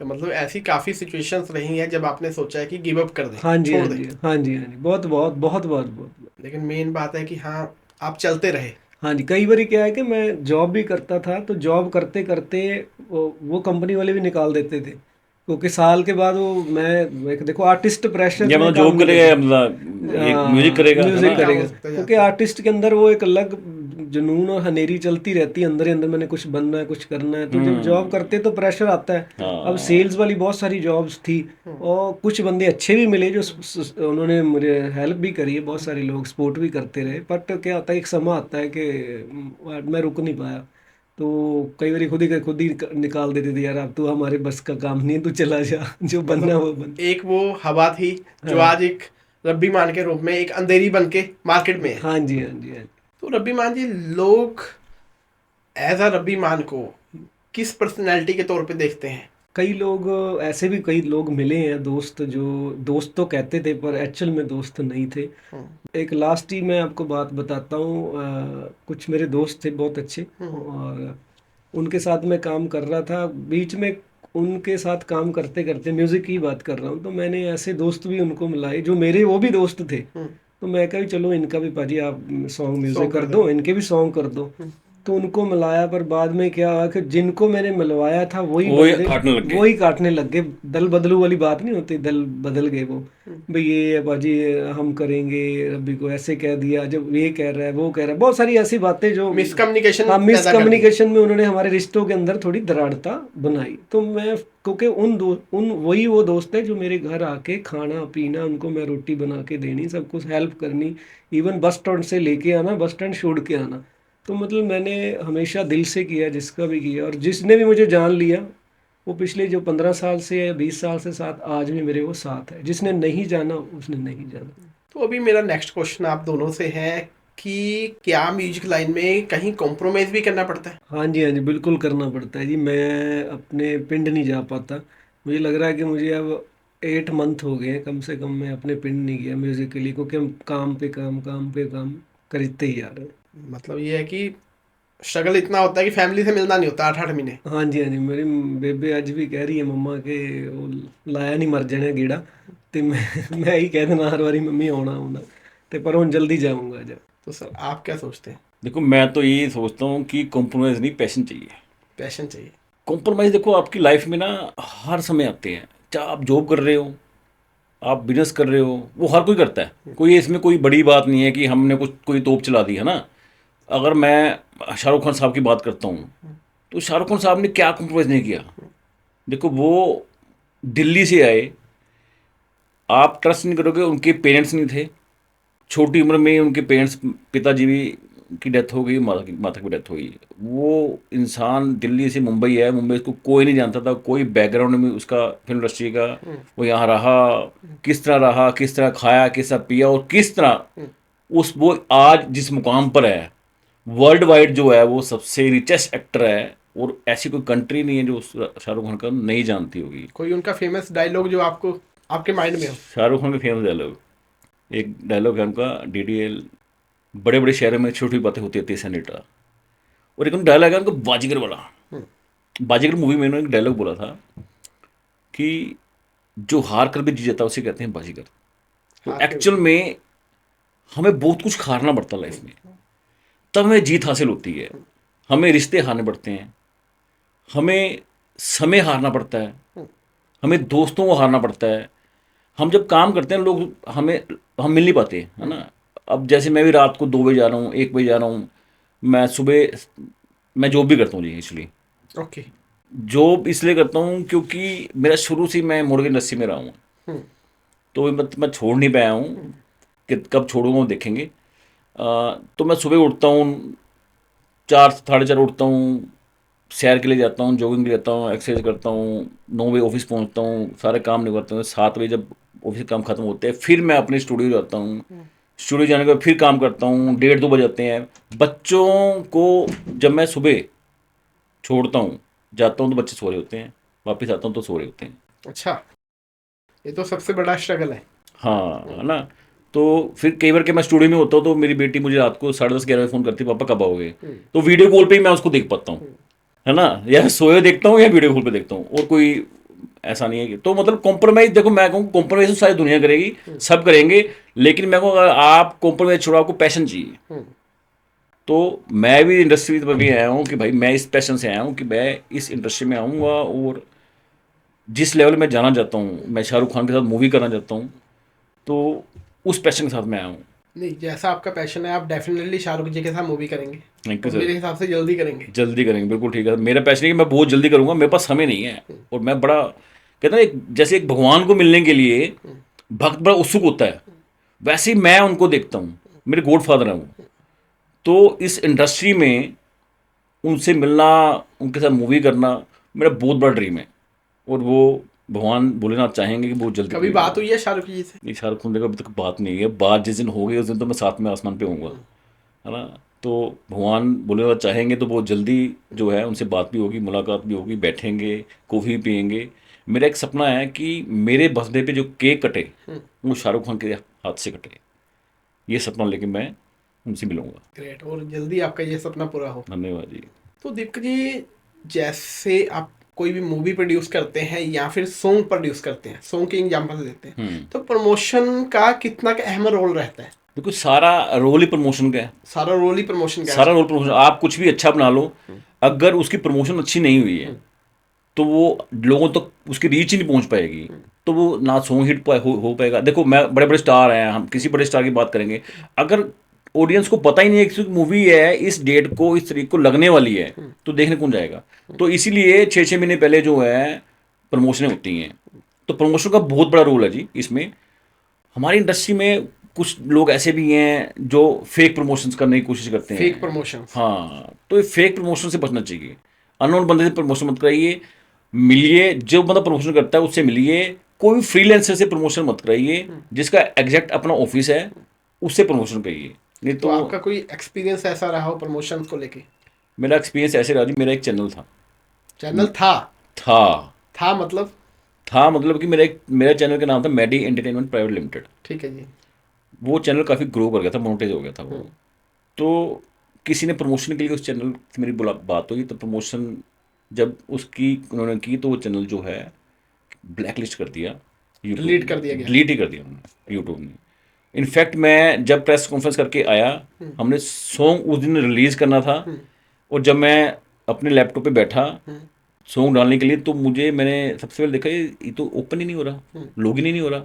तो मतलब ऐसी काफ़ी सिचुएशंस रही हैं जब आपने सोचा है कि गिव अप कर दें, ਹਾਂਜੀ छोड़ ਹਾਂਜੀ दें, ਹਾਂਜੀ ਹਾਂਜੀ, ਬਹੁਤ ਬਹੁਤ ਬਹੁਤ ਬਾर बहुत। लेकिन मेन बात है कि हाँ, आप चलते रहे। हाँ जी, कई बारी क्या है कि मैं जॉब भी करता था, तो जॉब करते करते वो कंपनी वाले भी निकाल देते थे, क्योंकि साल के बाद वो मैं एक देखो आर्टिस्ट प्रेशर या में मतलब काम जॉब नहीं करेगा कर या मतलब ये म्यूजिक करेगा, है म्यूजिक ना? काम हो करेगा, सकता है क्योंकि आर्टिस्ट के अंदर वो एक अलग जुनून और हनेरी चलती रहती है अंदर ही अंदर, मैंने कुछ बनना है कुछ करना है। तो जब जॉब करते तो प्रेशर आता है। अब हाँ। सेल्स वाली बहुत सारी जॉब्स थी और कुछ बंदे अच्छे भी मिले जो उन्होंने मुझे हेल्प भी करी है, बहुत सारे लोग सपोर्ट भी करते रहे, बट क्या होता है एक समय आता है कि मैं रुक नहीं पाया, तो कई बार खुद ही निकाल देते थे, यार अब तू हमारे बस का काम नहीं है, तू चला जा, जो बनना वो बन। एक वो हवा थी जो हाँ। आज एक रब्बी मान के रूप में एक अंधेरी बन के मार्केट में है। हाँ जी हाँ जी हाँ जी। तो रब्बी मान जी, लोग एज अ रब्बी मान को किस पर्सनैलिटी के तौर पे देखते हैं? कई लोग ऐसे भी कई लोग मिले हैं दोस्त, जो दोस्त तो कहते थे पर एक्चुअल में दोस्त नहीं थे। एक लास्ट ही मैं आपको बात बताता हूँ, कुछ मेरे दोस्त थे बहुत अच्छे, और उनके साथ मैं काम कर रहा था, बीच में उनके साथ काम करते करते म्यूज़िक की बात कर रहा हूँ, तो मैंने ऐसे दोस्त भी उनको मिलाए जो मेरे वो भी दोस्त थे। तो मैं कहा भी चलो इनका भी पाजी आप सॉन्ग म्यूज़िक कर दो, इनके भी सॉन्ग कर दो। तो उनको मिलाया, पर बाद में क्या हुआ कि जिनको मैंने मिलवाया था वही काटने लग गए। वही काटने लग गए। दल बदलू वाली बात नहीं होती, दल बदल गए वो, भाई ये बाजी हम करेंगे, रब्बी को ऐसे कह दिया, जब ये कह रहा है वो कह रहा है, बहुत सारी ऐसी बातें जो मिसकम्युनिकेशन हाँ, पैदा कर दी। मिसकम्युनिकेशन में उन्होंने हमारे रिश्तों के अंदर थोड़ी दरारता बनाई। तो मैं क्योंकि उन वही वो दोस्त है जो मेरे घर आके खाना पीना, उनको मैं रोटी बना के देनी, सब कुछ हेल्प करनी, इवन बस स्टैंड से लेके आना, बस स्टैंड छोड़ के आना। तो मतलब मैंने हमेशा दिल से किया जिसका भी किया, और जिसने भी मुझे जान लिया वो पिछले जो 15 साल से या 20 साल से साथ आज भी मेरे वो साथ है, जिसने नहीं जाना उसने नहीं जाना। तो अभी मेरा नेक्स्ट क्वेश्चन आप दोनों से है कि क्या म्यूजिक लाइन में कहीं कॉम्प्रोमाइज़ भी करना पड़ता है? हाँ जी हाँ जी, बिल्कुल करना पड़ता है जी। मैं अपने पिंड नहीं जा पाता, मुझे लग रहा है कि मुझे अब 8 मंथ हो गए हैं कम से कम मैं अपने पिंड नहीं गया म्यूज़िक के लिए, क्योंकि हम काम पे काम करते ही आ रहे हैं। मतलब ये है कि स्ट्रगल इतना होता है कि फैमिली से मिलना नहीं होता 8-8 महीने। हाँ जी हाँ जी, मेरी बेबे अज भी कह रही है मम्मा के वो लाया नहीं मर जाने गेड़ा, तो मैं ही कह देना हर बारी मम्मी आना आना, तो पर हूँ जल्दी जाऊँगा जा। तो सर आप क्या सोचते हैं? देखो मैं तो ये सोचता हूँ कि कॉम्प्रोमाइज़ नहीं, पैशन चाहिए। पैशन चाहिए। कॉम्प्रोमाइज़ देखो आपकी लाइफ में ना हर समय आते हैं, चाहे आप जॉब कर रहे हो, आप बिजनेस कर रहे हो, वो हर कोई करता है। कोई इसमें कोई बड़ी बात नहीं है कि हमने कुछ कोई तोप चला दी है ना। अगर मैं शाहरुख खान साहब की बात करता हूँ, तो शाहरुख खान साहब ने क्या कॉम्प्रोमाइज़ नहीं किया। देखो वो दिल्ली से आए, आप ट्रस्ट नहीं करोगे, उनके पेरेंट्स नहीं थे, छोटी उम्र में ही उनके पेरेंट्स, पिताजी भी की डेथ हो गई, माता की डेथ हुई। वो इंसान दिल्ली से मुंबई आया, मुंबई को कोई नहीं जानता था, कोई बैकग्राउंड में उसका फिल्म इंडस्ट्री का। वो यहाँ रहा, किस तरह खाया, किस तरह पिया, और किस तरह उस वो आज जिस मुकाम पर है, वर्ल्ड वाइड जो है वो सबसे रिचेस्ट एक्टर है। और ऐसी कोई कंट्री नहीं है जो शाहरुख खान का नहीं जानती होगी। कोई उनका फेमस डायलॉग जो आपको आपके माइंड में हो? शाहरुख खान का फेमस डायलॉग, एक डायलॉग है उनका, डीडीएल, बड़े बड़े शहरों में छोटी बातें होती रहती है सैनिटा। और एक डायलॉग है उनका बाजीगर वाला। बाजीगर मूवी में उन्होंने एक डायलॉग बोला था कि जो हार कर भी जी जाता है उसे कहते हैं बाजीगर। तो हार के- एक्चुअल में हमें बहुत कुछ हारना पड़ता है लाइफ में, तब हमें जीत हासिल होती है। हमें रिश्ते हारने पड़ते हैं, हमें समय हारना पड़ता है, हमें दोस्तों को हारना पड़ता है। हम जब काम करते हैं लोग हम मिल नहीं पाते, है ना। अब जैसे मैं भी रात को 2 बजे जा रहा हूँ, 1 बजे जा रहा हूँ, मैं सुबह, मैं जॉब भी करता हूँ जी एक्चुअली। ओके। जॉब इसलिए करता हूँ क्योंकि मेरा शुरू से ही मैं मॉडल इंडस्ट्री में रहा हूँ, हम्म, तो मैं छोड़ नहीं पाया हूँ। कि कब छोड़ूंगा वो देखेंगे। तो मैं सुबह उठता हूँ, 4 साढ़े 4 उठता हूँ, सैर के लिए जाता हूँ, जॉगिंग के लिए जाता हूँ, एक्सरसाइज करता हूँ, 9 बजे ऑफिस पहुँचता हूँ, सारे काम निकलते हैं। 7 बजे जब ऑफिस काम खत्म होते हैं, फिर मैं अपने स्टूडियो जाता हूँ। स्टूडियो जाने के बाद फिर काम करता हूँ, 1:30-2 बज जाते हैं। बच्चों को जब मैं सुबह छोड़ता हूँ, जाता हूँ, तो बच्चे सो रहे होते हैं, वापस आता हूँ तो सो रहे होते हैं। अच्छा, ये तो सबसे बड़ा स्ट्रगल है। हाँ, है ना। तो फिर कई बार के मैं स्टूडियो में होता हूँ तो मेरी बेटी मुझे रात को 10:30-11 बजे फ़ोन करती है, पापा कब आओगे। तो वीडियो कॉल पे ही मैं उसको देख पाता हूँ, है ना। या सोए देखता हूँ या वीडियो कॉल पे देखता हूँ, और कोई ऐसा नहीं है कि, तो मतलब कॉम्प्रोमाइज़, देखो मैं कहूँ कॉम्प्रोमाइज़ तो सारी दुनिया करेगी, सब करेंगे, लेकिन मैं कहूँ अगर आप कॉम्प्रोमाइज़ छोड़ो, आपको पैशन चाहिए। हम्म, तो मैं भी इंडस्ट्री में भी आया हूँ कि भाई मैं इस पैशन से आया हूँ कि मैं इस इंडस्ट्री में आऊँगा, और जिस लेवल में जाना चाहता हूँ, मैं शाहरुख खान के साथ मूवी करना चाहता हूँ, तो उस पैशन के साथ मैं आया हूँ। नहीं, जैसा आपका पैशन है आप डेफिनेटली शाहरुख जी के साथ मूवी करेंगे, थैंक यू और मेरे सर। हिसाब से जल्दी करेंगे। जल्दी करेंगे, बिल्कुल ठीक है। मेरा पैशन है कि मैं बहुत जल्दी करूँगा, मेरे पास समय नहीं है। और मैं बड़ा, कहते हैं ना, जैसे एक भगवान को मिलने के लिए भक्त बड़ा उत्सुक होता है, वैसे ही मैं उनको देखता हूँ, मेरे गॉड फादर हैं वो। तो इस इंडस्ट्री में उनसे मिलना, उनके साथ मूवी करना मेरा बहुत बड़ा ड्रीम है, और वो भगवान भोलेनाथ चाहेंगे कि बहुत जल्दी कभी पूरी बात हो। हुई है शाहरुख जी से? नहीं, शाहरुख खान देखो अभी तक बात नहीं है, बात जिस दिन होगी उस दिन तो मैं साथ में आसमान पे होऊंगा, है ना। तो भगवान भोलेनाथ चाहेंगे तो बहुत जल्दी जो है उनसे बात भी होगी, मुलाकात भी होगी, बैठेंगे, कॉफ़ी पियेंगे। मेरा एक सपना है कि मेरे बर्थडे पे जो केक कटे वो शाहरुख खान के हाथ से कटे। ये सपना लेके मैं उनसे मिलूंगा। ग्रेट, और जल्दी आपका ये सपना पूरा हो। धन्यवाद जी। तो दीपक जी, जैसे आप कोई भी मूवी प्रोड्यूस करते हैं या फिर सॉन्ग प्रोड्यूस करते हैं, सॉन्ग के एग्जांपल देते हैं, तो प्रमोशन का कितना का अहम रोल रहता है? देखो सारा रोल ही प्रमोशन का है। सारा रोल ही प्रमोशन का है। सारा रोल प्रमोशन, आप कुछ भी अच्छा बना लो, अगर उसकी प्रमोशन अच्छी नहीं हुई है तो वो लोगों तक उसकी रीच ही नहीं पहुंच पाएगी, तो वो ना सॉन्ग हिट हो पाएगा। देखो मैं, बड़े बड़े स्टार हैं, हम किसी बड़े स्टार की बात करेंगे, अगर ऑडियंस को पता ही नहीं है कि मूवी है इस डेट को इस तरीक को लगने वाली है, तो देखने कौन जाएगा। तो इसीलिए 6-6 महीने पहले जो है प्रमोशनें होती हैं। तो प्रमोशन का बहुत बड़ा रोल है जी इसमें। हमारी इंडस्ट्री में कुछ लोग ऐसे भी हैं जो फेक प्रमोशंस करने की कोशिश करते हैं। Fake promotion? हाँ, तो ये फेक प्रमोशन से बचना चाहिए। अननोन बंदे से प्रमोशन मत कराइए, मिलिए, जो बंदा प्रमोशन करता है उससे मिलिए। कोई फ्रीलांसर से प्रमोशन मत कराइए, जिसका एग्जैक्ट अपना ऑफिस है उससे प्रमोशन करिए, नहीं तो तो। आपका कोई एक्सपीरियंस ऐसा रहा हो प्रमोशन को लेके? मेरा एक्सपीरियंस ऐसे रहा जी, मेरा एक चैनल था। चैनल था? था था मतलब? था मतलब कि मेरा चैनल का नाम था मैडी एंटरटेनमेंट प्राइवेट लिमिटेड। ठीक है जी। वो चैनल काफ़ी ग्रो कर गया था, मोनेटाइज हो गया था वो। तो किसी ने प्रमोशन के लिए उस चैनल से मेरी बात हुई, तो प्रमोशन जब उसकी उन्होंने की तो वो चैनल जो है ब्लैक लिस्ट कर दिया, यूट्यूब डिलीट कर दिया गया? डिलीट ही कर दिया उन्होंने, यूट्यूब ने। इनफैक्ट मैं जब प्रेस कॉन्फ्रेंस करके आया, हमने सॉन्ग उस दिन रिलीज़ करना था, और जब मैं अपने लैपटॉप पे बैठा सॉन्ग डालने के लिए, तो मैंने सबसे पहले देखा ये तो ओपन ही नहीं हो रहा, लॉगिन ही नहीं हो रहा।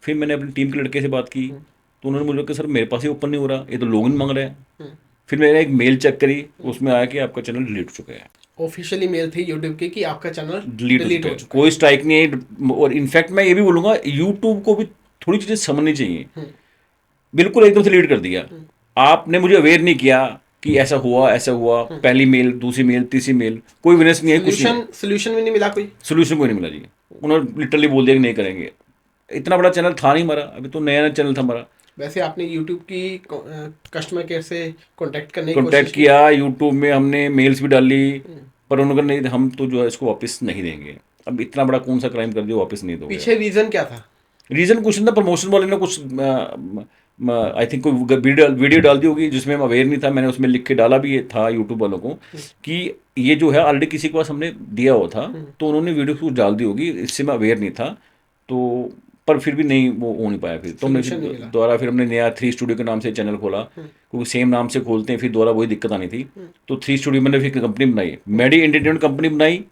फिर मैंने अपनी टीम के लड़के से बात की, तो उन्होंने मुझे कहा सर मेरे पास ही ओपन नहीं हो रहा, ये तो लॉगिन मांग रहा है। फिर मैंने एक मेल चेक करी, उसमें आया कि आपका चैनल डिलीट हो चुका है। ऑफिशियली मेल थी यूट्यूब की कि आपका चैनल डिलीट डिलीट हो हो चुका है, चुका कोई स्ट्राइक नहीं है। और इनफैक्ट मैं ये भी बोलूँगा, यूट्यूब को भी थोड़ी चीज़ें समझनी चाहिए। बिल्कुल एकदम से डिलीट कर दिया, आपने मुझे अवेयर नहीं किया कि ऐसा हुआ, पहली मेल, दूसरी मेल, तीसरी मेल, कोई विनेस नहीं है, कुछ नहीं। सोल्यूशन भी नहीं मिला कोई? सोल्यूशन कोई नहीं मिला जी। उन्होंने लिटरली बोल दिया कि नहीं करेंगे। इतना बड़ा चैनल था नहीं हमारा, अभी तो नया चैनल था हमारा। वैसे आपने यूट्यूब की कस्टमर केयर से कांटेक्ट करने की कॉन्टैक्ट कोशिश किया, यूट्यूब में हमने मेल्स भी डाली, पर उन्होंने कहा नहीं, हम तो जो है इसको वापस नहीं देंगे। अब इतना बड़ा कौन सा क्राइम कर दिया, वापस नहीं दोगे। पीछे रीजन क्या था? रीज़न कुछ नहीं था, प्रमोशन वाले ने कुछ आई थिंक कोई वीडियो डाल दी होगी जिसमें हम अवेयर नहीं था। मैंने उसमें लिख के डाला भी ये था यूट्यूब वालों को कि ये जो है ऑलरेडी किसी के पास हमने दिया हुआ था, तो उन्होंने वीडियो कुछ डाल दी होगी, इससे मैं अवेयर नहीं था। तो पर फिर भी नहीं, वो हो नहीं पाया। फिर तो हमने Solution नहीं मिला। दोबारा फिर हमने नया 3 स्टूडियो के नाम से चैनल खोला, क्योंकि सेम नाम से खोलते हैं, फिर दोबारा वही दिक्कत आनी थी। तो 3 स्टूडियो मैंने फिर कंपनी बनाई, मेडी एंटरटेनमेंट कंपनी बनाई।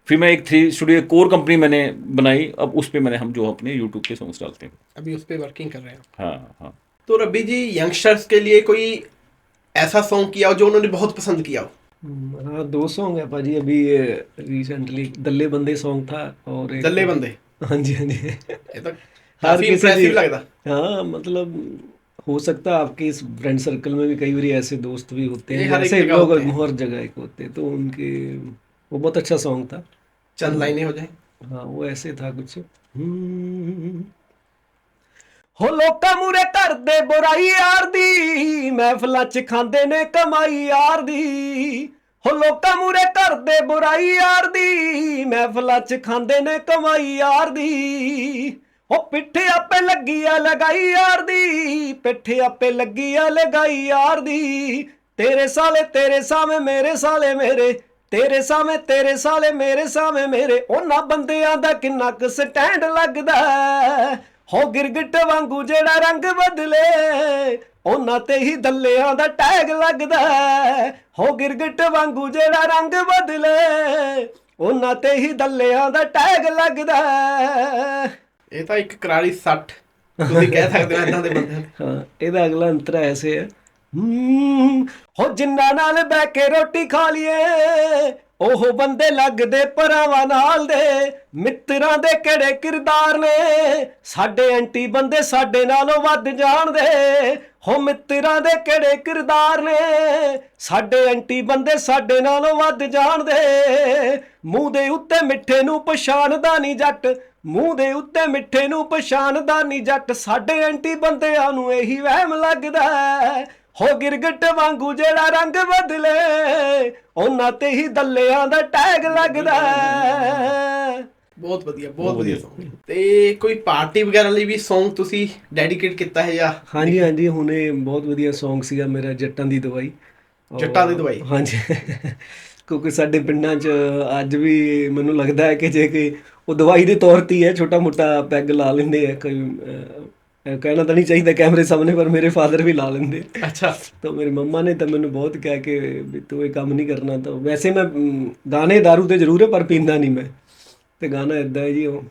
फिर मैं एक 3 स्टूडियो कोर कंपनी मैंने बनाई। अब उस पर मैंने हम जो अपने यूट्यूब के सॉन्ग्स डालते हैं। अभी उस पर वर्किंग कर रहे हैं। हाँ हाँ। तो रब्बी जी, यंगस्टर्स के लिए कोई ऐसा सॉन्ग किया हो जो उन्होंने बहुत पसंद किया हो? हाँ, 2 सॉन्ग है भाजी। अभी रिसेंटली दल्ले बंदे सॉन्ग था, और एक दल्ले बंदे। हाँ जी, हाँ जी। ये तो हर काफी किसी इंप्रेसिव की- लगता। हाँ, मतलब हो सकता है आपके इस फ्रेंड सर्कल में भी कई बार ऐसे दोस्त भी होते ये हैं, हर एक ऐसे जगह लोग होते हैं। हर जगह एक होते हैं, तो उनके वो बहुत अच्छा सॉन्ग था। चंद लाइनें हो जाए। हाँ, वो ऐसे था कुछ। ਹੋ ਲੋਕਾਂ ਮੂਰੇ ਕਰਦੇ ਬੁਰਾਈ ਯਾਰ ਦੀ, ਮਹਿਫਲਾਂ 'ਚ ਖਾਂਦੇ ਨੇ ਕਮਾਈ ਯਾਰ ਦੀ। ਹੋ ਲੋਕਾਂ ਮੂਰੇ ਕਰਦੇ ਬੁਰਾਈ ਯਾਰ ਦੀ, ਮਹਿਫਲਾਂ 'ਚ ਖਾਂਦੇ ਨੇ ਕਮਾਈ ਯਾਰ ਦੀ। ਹੋ ਪਿੱਠੇ ਆਪੇ ਲੱਗੀ ਆ ਲਗਾਈ ਯਾਰ ਦੀ, ਪਿੱਠੇ ਆਪੇ ਲੱਗੀ ਆ ਲਗਾਈ ਯਾਰ ਦੀ। ਤੇਰੇ ਸਾਲੇ ਮੇਰੇ ਸਾਲੇ ਮੇਰੇ, ਤੇਰੇ ਸਾਲੇ ਮੇਰੇ ਸਾਵੇਂ ਮੇਰੇ। ਉਹਨਾਂ ਬੰਦਿਆਂ ਦਾ ਕਿੰਨਾ ਕੁ ਸਟੈਂਡ ਲੱਗਦਾ, ਹੋ ਗਿਰਗਿਟ ਵਾਂਗੂ ਜਿਹੜਾ ਰੰਗ ਬਦਲੇ, ਉਹਨਾਂ ਤੇ ਹੀ ਦੱਲਿਆਂ ਦਾ ਟੈਗ ਲੱਗਦਾ। ਹੋ ਗਿਰਗਿਟ ਵਾਂਗੂ ਜਿਹੜਾ ਰੰਗ ਬਦਲੇ, ਉਹਨਾਂ ਤੇ ਹੀ ਦੱਲਿਆਂ ਦਾ ਟੈਗ ਲੱਗਦਾ। ਇਹ ਤਾਂ ਇੱਕ ਕਰਾਰੀ ਸੱਟ ਤੁਸੀਂ ਕਹਿ ਸਕਦੇ ਹੋ ਇਦਾਂ ਦੇ ਬੰਦੇ। ਹਾਂ, ਇਹਦਾ ਅਗਲਾ ਅੰਤਰਾ ਐਸੇ ਹੈ। ਹੋ ਜਿੰਨਾ ਨਾਲ ਬਹਿ ਕੇ ਰੋਟੀ ਖਾ ਲਈਏ, ਉਹ ਬੰਦੇ ਲੱਗਦੇ ਭਰਾਵਾਂ ਨਾਲ ਦੇ। ਮਿੱਤਰਾਂ ਦੇ ਕਿਹੜੇ ਕਿਰਦਾਰ ਨੇ, ਸਾਡੇ ਐਂਟੀ ਬੰਦੇ ਸਾਡੇ ਨਾਲੋਂ ਵੱਧ ਜਾਣਦੇ। ਹੋ ਮਿੱਤਰਾਂ ਦੇ ਕਿਹੜੇ ਕਿਰਦਾਰ ਨੇ, ਸਾਡੇ ਐਂਟੀ ਬੰਦੇ ਸਾਡੇ ਨਾਲੋਂ ਵੱਧ ਜਾਣਦੇ। ਮੂੰਹ ਦੇ ਉੱਤੇ ਮਿੱਠੇ ਨੂੰ ਪਛਾਣਦਾ ਨਹੀਂ ਜੱਟ, ਮੂੰਹ ਦੇ ਉੱਤੇ ਮਿੱਠੇ ਨੂੰ ਪਛਾਣਦਾ ਨਹੀਂ ਜੱਟ। ਸਾਡੇ ਐਂਟੀ ਬੰਦਿਆਂ ਨੂੰ ਇਹੀ ਵਹਿਮ ਲੱਗਦਾ, ਹੋ ਗਿਰਗਿਟ ਵਾਂਗੂ ਜਿਹੜਾ ਰੰਗ ਬਦਲੇ, ਉਹਨਾਂ ਤੇ ਹੀ ਦੱਲਿਆਂ ਦਾ ਟੈਗ ਲੱਗਦਾ। ਬਹੁਤ ਵਧੀਆ, ਬਹੁਤ ਵਧੀਆ ਸੌਂਗ। ਤੇ ਕੋਈ ਪਾਰਟੀ ਵਗੈਰਾ ਲਈ ਵੀ ਸੌਂਗ ਤੁਸੀਂ ਡੈਡੀਕੇਟ ਕੀਤਾ ਹੈ ਜਾਂ? ਹਾਂਜੀ ਹਾਂਜੀ, ਹੁਣੇ ਬਹੁਤ ਵਧੀਆ ਸੌਂਗ ਸੀਗਾ ਮੇਰਾ, ਜੱਟਾਂ ਦੀ ਦਵਾਈ। ਜੱਟਾਂ ਦੀ ਦਵਾਈ। ਹਾਂਜੀ, ਕਿਉਂਕਿ ਸਾਡੇ ਪਿੰਡਾਂ 'ਚ ਅੱਜ ਵੀ ਮੈਨੂੰ ਲੱਗਦਾ ਹੈ ਕਿ ਜੇ ਕਿ ਉਹ ਦਵਾਈ ਦੇ ਤੌਰ 'ਤੇ ਹੀ ਹੈ, ਛੋਟਾ ਮੋਟਾ ਪੈਗ ਲਾ ਲੈਂਦੇ ਆ ਕੋਈ। ਕਹਿਣਾ ਤਾਂ ਨਹੀਂ ਚਾਹੀਦਾ ਕੈਮਰੇ ਸਾਹਮਣੇ, ਪਰ ਮੇਰੇ ਫਾਦਰ ਵੀ ਲਾ ਲੈਂਦੇ। ਅੱਛਾ। ਤਾਂ ਮੇਰੀ ਮੰਮਾ ਨੇ ਤਾਂ ਮੈਨੂੰ ਬਹੁਤ ਕਿਹਾ ਕਿ ਵੀ ਤੂੰ ਇਹ ਕੰਮ ਨਹੀਂ ਕਰਨਾ। ਤਾਂ ਵੈਸੇ ਮੈਂ ਗਾਣੇ ਦਾਰੂ ਤੇ ਜ਼ਰੂਰ ਹੈ, ਪਰ ਪੀਂਦਾ ਨਹੀਂ ਮੈਂ। ਤੇ ਗਾਣਾ ਇੱਦਾਂ ਹੈ ਜੀ, ਉਹ